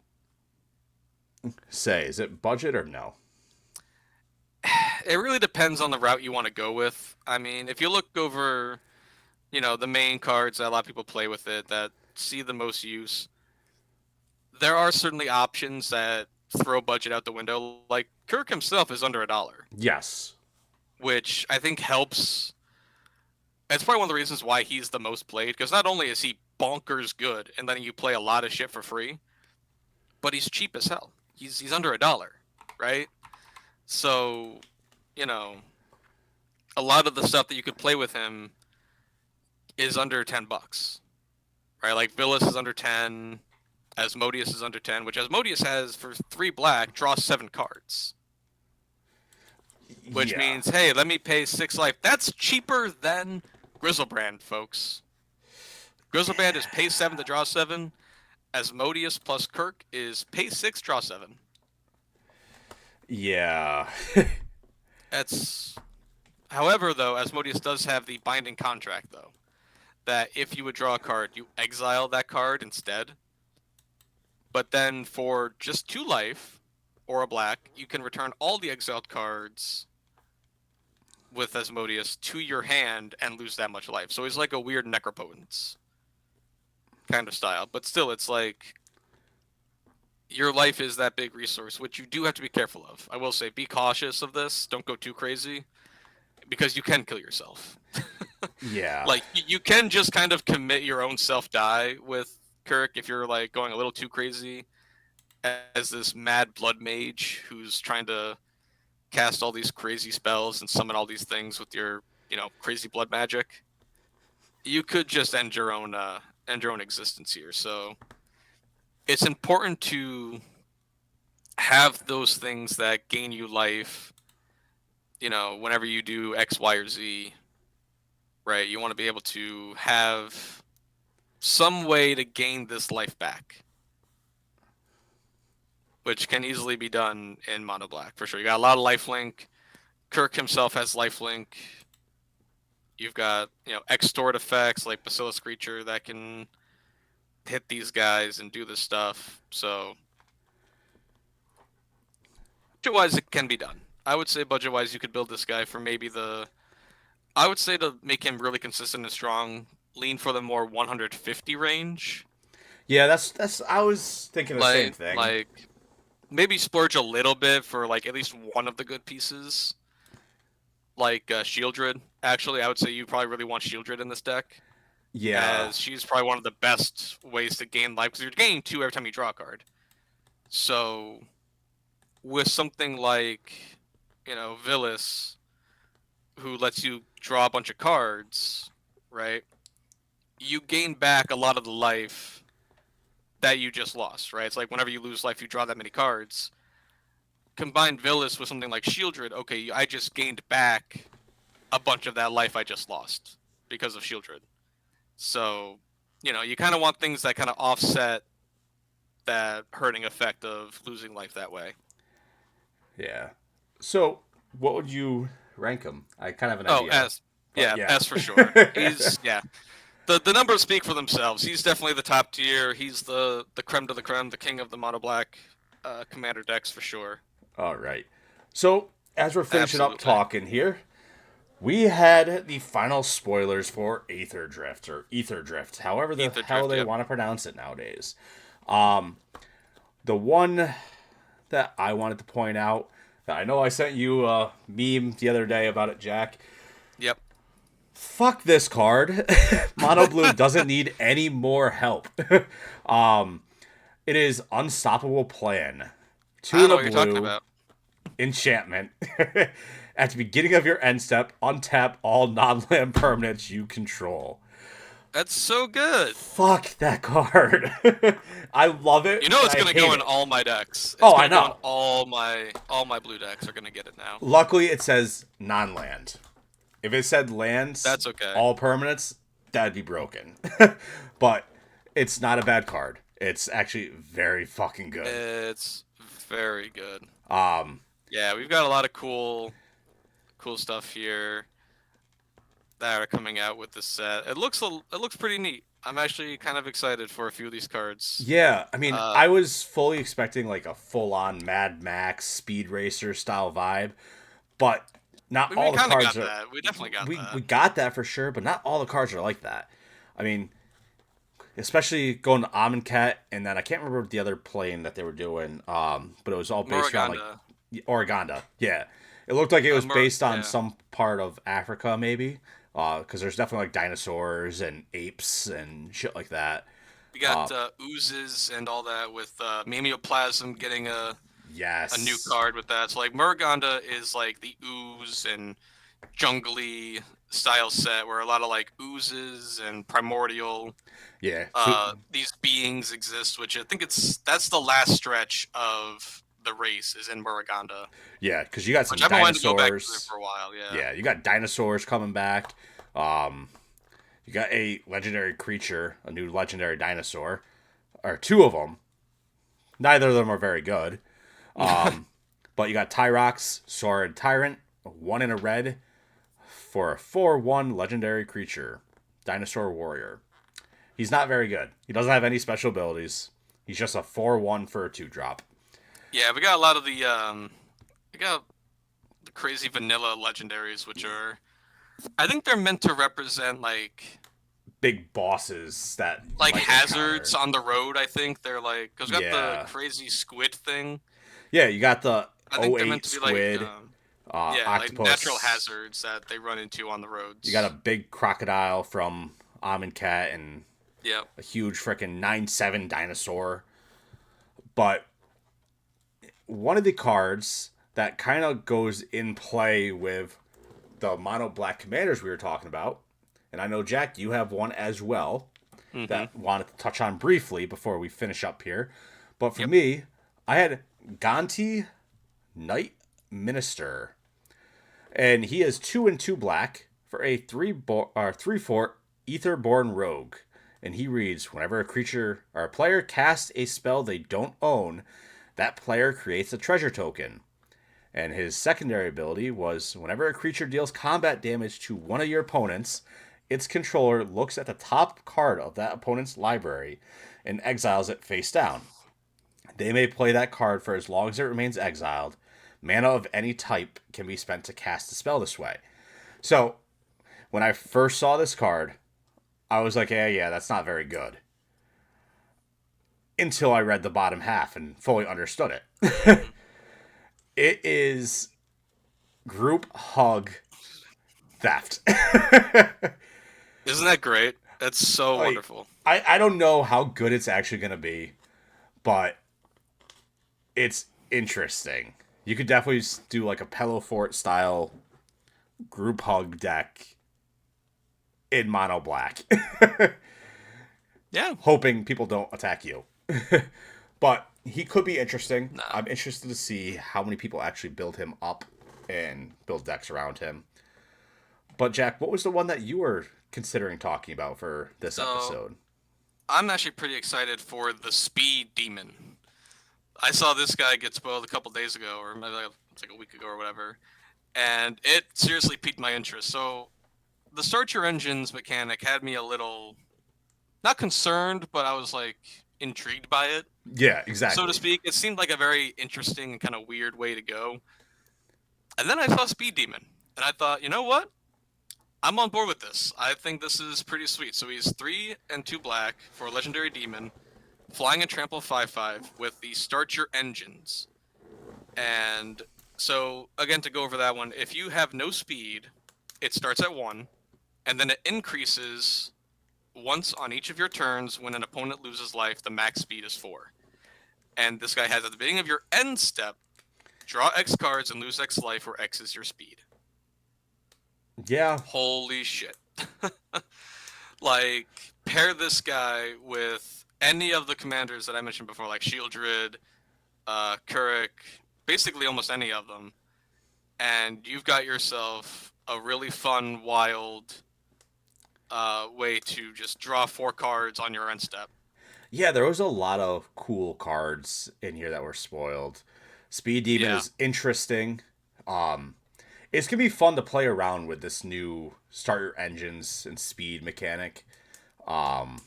say? Is it budget or no? It really depends on the route you want to go with. I mean, if you look over, the main cards that a lot of people play with it that see the most use, there are certainly options that throw budget out the window. Like Kirk himself is under $1, Yes. which I think helps. It's probably one of the reasons why he's the most played, because not only is he bonkers good and letting you play a lot of shit for free, but he's cheap as hell. He's under $1, right? So, you know, a lot of the stuff that you could play with him is under $10, right? Like Villas is under 10, Asmodeus is under 10, which Asmodeus has for 3 black, draw 7 cards. Which means, hey, let me pay 6 life. That's cheaper than Grizzlebrand, folks. Grizzlebrand is pay 7 to draw 7. Asmodeus plus Kirk is pay 6, draw 7. Yeah. That's. However, though, Asmodeus does have the binding contract, though, that if you would draw a card, you exile that card instead. But then for just 2 life or a black, you can return all the exiled cards with Asmodeus to your hand and lose that much life. So he's like a weird Necropotence kind of style. But still, it's like your life is that big resource, which you do have to be careful of. I will say, be cautious of this. Don't go too crazy, because you can kill yourself. Yeah. Like, you can just kind of commit your own self-die with Kirk if you're, like, going a little too crazy as this mad blood mage who's trying to cast all these crazy spells and summon all these things with your, crazy blood magic. You could just end your own existence here. So it's important to have those things that gain you life, whenever you do X, Y, or Z, right? You want to be able to have some way to gain this life back, which can easily be done in Mono Black, for sure. You got a lot of lifelink. Kirk himself has lifelink. You've got, extort effects like Bacillus Creature that can hit these guys and do this stuff. So, budget-wise, it can be done. I would say budget-wise, you could build this guy for maybe I would say to make him really consistent and strong, lean for the more 150 range. Yeah, that's. I was thinking the same thing. Like, maybe splurge a little bit for, like, at least one of the good pieces. Like Shieldred. Actually, I would say you probably really want Shieldred in this deck. Yeah. As she's probably one of the best ways to gain life, because you're gaining 2 every time you draw a card. So, with something like, Villas, who lets you draw a bunch of cards, right? You gain back a lot of the life that you just lost, right? It's like whenever you lose life, you draw that many cards. Combine Villas with something like Shieldred, okay, I just gained back a bunch of that life I just lost because of Shieldred. So, you kind of want things that kind of offset that hurting effect of losing life that way. Yeah. So, what would you rank him? I kind of have an idea. S. Yeah, S for sure. He's, The numbers speak for themselves. He's definitely the top tier. He's the creme de la creme, the king of the mono black commander decks for sure. All right. So, as we're finishing up talking here, we had the final spoilers for Aether Drift, or Ether Drift, however the hell they want to pronounce it nowadays. The one that I wanted to point out. I know I sent you a meme the other day about it, Jack. Yep. Fuck this card. Mono Blue doesn't need any more help. um, it is Unstoppable Plan. I Two don't and know a what you're talking blue about. enchantment. At the beginning of your end step, untap all non-land permanents you control. That's so good. Fuck that card. I love it. You know And it's I gonna hate go in it. all my decks. It's Oh, I gonna go in know. all my blue decks are gonna get it now. Luckily, it says non-land. If it said lands, That's okay. all permanents, that'd be broken. But it's not a bad card. It's actually very fucking good. It's very good. Um, Yeah, we've got a lot of cool stuff here that are coming out with this set. It looks pretty neat. I'm actually kind of excited for a few of these cards. yeah, I mean, Uh, I was fully expecting like a full-on Mad Max Speed Racer style vibe, but not we all the kind of cards got are. that. We definitely got that. We got that for sure, but not all the cards are like that. I mean, especially going to Amonkhet, and then I can't remember the other plane that they were doing. But it was all based around Moraganda. like Oreganda. Yeah, it looked like it was based on Yeah. some part of Africa, maybe. Because there's definitely like dinosaurs and apes and shit like that. We got oozes and all that with Mimeoplasm getting a Yes. new card with that. So like Murgonda is like the ooze and jungly style set where a lot of like oozes and primordial Yeah. these beings exist, which I think that's the last stretch of the race is in Murgonda. Yeah, because you got some Which I've been wanting to go back to there dinosaurs. for a while, yeah. Yeah, you got dinosaurs coming back. Um, you got a legendary creature, a new legendary dinosaur, or two of them. Neither of them are very good. But you got Tyrox, Sword Tyrant, one in a red for a 4/1 legendary creature, Dinosaur Warrior. He's not very good. He doesn't have any special abilities. He's just a 4/1 for a 2-drop. Yeah, we got a lot of we got the crazy vanilla legendaries, which are I think they're meant to represent like Big bosses that you might hazards encounter. on the road. I think they're like because we got Yeah. the crazy squid thing. Yeah, you got the I think they're 08 meant to be squid, like octopus. natural hazards that they run into on the roads. You got a big crocodile from Amonkhet and yeah. a huge freaking 9/7 dinosaur. But one of the cards that kind of goes in play with the mono black commanders we were talking about, and I know, Jack, you have one as well that wanted to touch on briefly before we finish up here. But for me, I had Ganti Knight Minister. And he is 2 and 2 black for a 3/4 Etherborn Rogue. And he reads, whenever a creature or a player casts a spell they don't own, that player creates a treasure token. And his secondary ability was, whenever a creature deals combat damage to one of your opponents, its controller looks at the top card of that opponent's library and exiles it face down. They may play that card for as long as it remains exiled. Mana of any type can be spent to cast a spell this way. So, when I first saw this card, I was like, yeah, that's not very good. Until I read the bottom half and fully understood it. It is group hug theft. Isn't that great? That's so Like, wonderful. I don't know how good it's actually going to be, but it's interesting. You could definitely do like a Pillow Fort style group hug deck in mono black. Yeah. Hoping people don't attack you. But he could be interesting. Nah. I'm interested to see how many people actually build him up and build decks around him. But Jack, what was the one that you were considering talking about for this episode? I'm actually pretty excited for the Speed Demon. I saw this guy get spoiled a couple days ago, or maybe it's like a week ago or whatever, and it seriously piqued my interest. So, the Start Your Engines mechanic had me a little, not concerned, but I was like intrigued by it. Yeah, exactly. So to speak. It seemed like a very interesting and kind of weird way to go. And then I saw Speed Demon, and I thought, you know what? I'm on board with this. I think this is pretty sweet. So he's 3 and 2 black for a Legendary Demon, flying and trample 5/5 with the Start Your Engines. And so again, to go over that one, if you have no speed, it starts at 1, and then it increases once on each of your turns. When an opponent loses life, the max speed is 4. And this guy has, at the beginning of your end step, draw X cards and lose X life, where X is your speed. Yeah. Holy shit. Like, pair this guy with any of the commanders that I mentioned before, like Shieldred, Kurik, basically almost any of them, and you've got yourself a really fun, wild way to just draw 4 cards on your end step. Yeah, there was a lot of cool cards in here that were spoiled. Speed Demon is interesting. It's gonna be fun to play around with this new start your engines and speed mechanic. But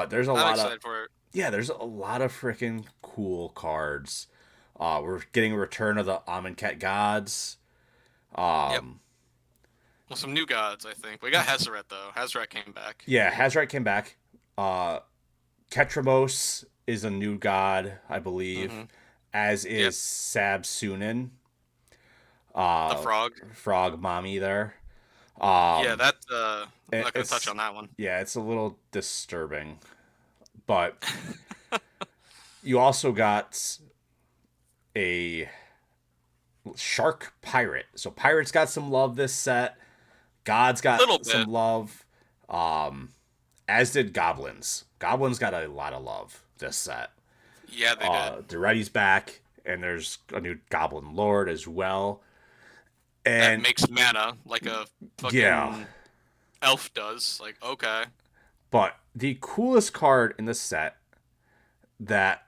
there's I'm excited for it. Yeah, there's a lot of freaking cool cards. We're getting a return of the Amonkhet gods. Yep. Well, some new gods, I think. We got Hazoret, though. Hazoret came back. Yeah, Hazoret came back. Ketramos is a new god, I believe, as is Sabsunin. The frog. Frog mommy there. Yeah, that I'm not gonna touch on that one. Yeah, it's a little disturbing. But you also got a shark pirate. So pirates got some love this set. Gods got some love. As did goblins. Goblins got a lot of love this set. Yeah, they did. Duretti's back, and there's a new Goblin Lord as well. And that makes mana like a fucking elf does. Like, okay. But the coolest card in the set that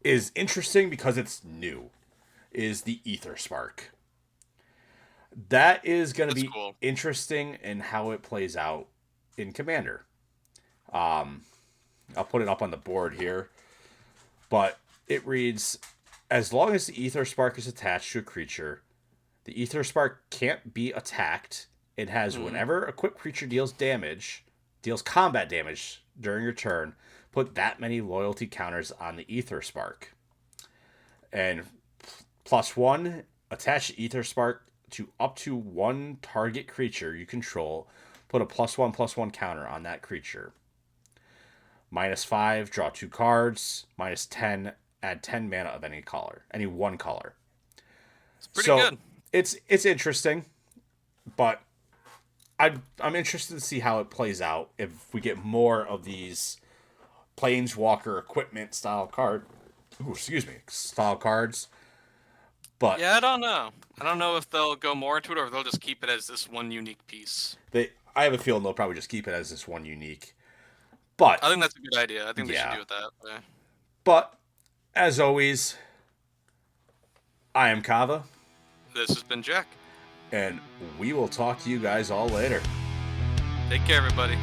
is interesting because it's new is the Ether Spark. That is going to be interesting in how it plays out in Commander. I'll put it up on the board here. But it reads, as long as the Ether Spark is attached to a creature, the Ether Spark can't be attacked. It has whenever equipped creature deals combat damage during your turn, put that many loyalty counters on the Ether Spark. And +1, attach the Ether Spark to up to 1 target creature you control. Put a +1/+1 counter on that creature. -5, draw 2 cards. -10, add 10 mana of any one color. It's pretty good. It's interesting, but I'm interested to see how it plays out if we get more of these Planeswalker equipment style style cards. But yeah, I don't know. I don't know if they'll go more into it or if they'll just keep it as this one unique piece. I have a feeling they'll probably just keep it as this one unique. But I think that's a good idea. I think they should do it that way. But as always, I am Kava. This has been Jack. And we will talk to you guys all later. Take care, everybody.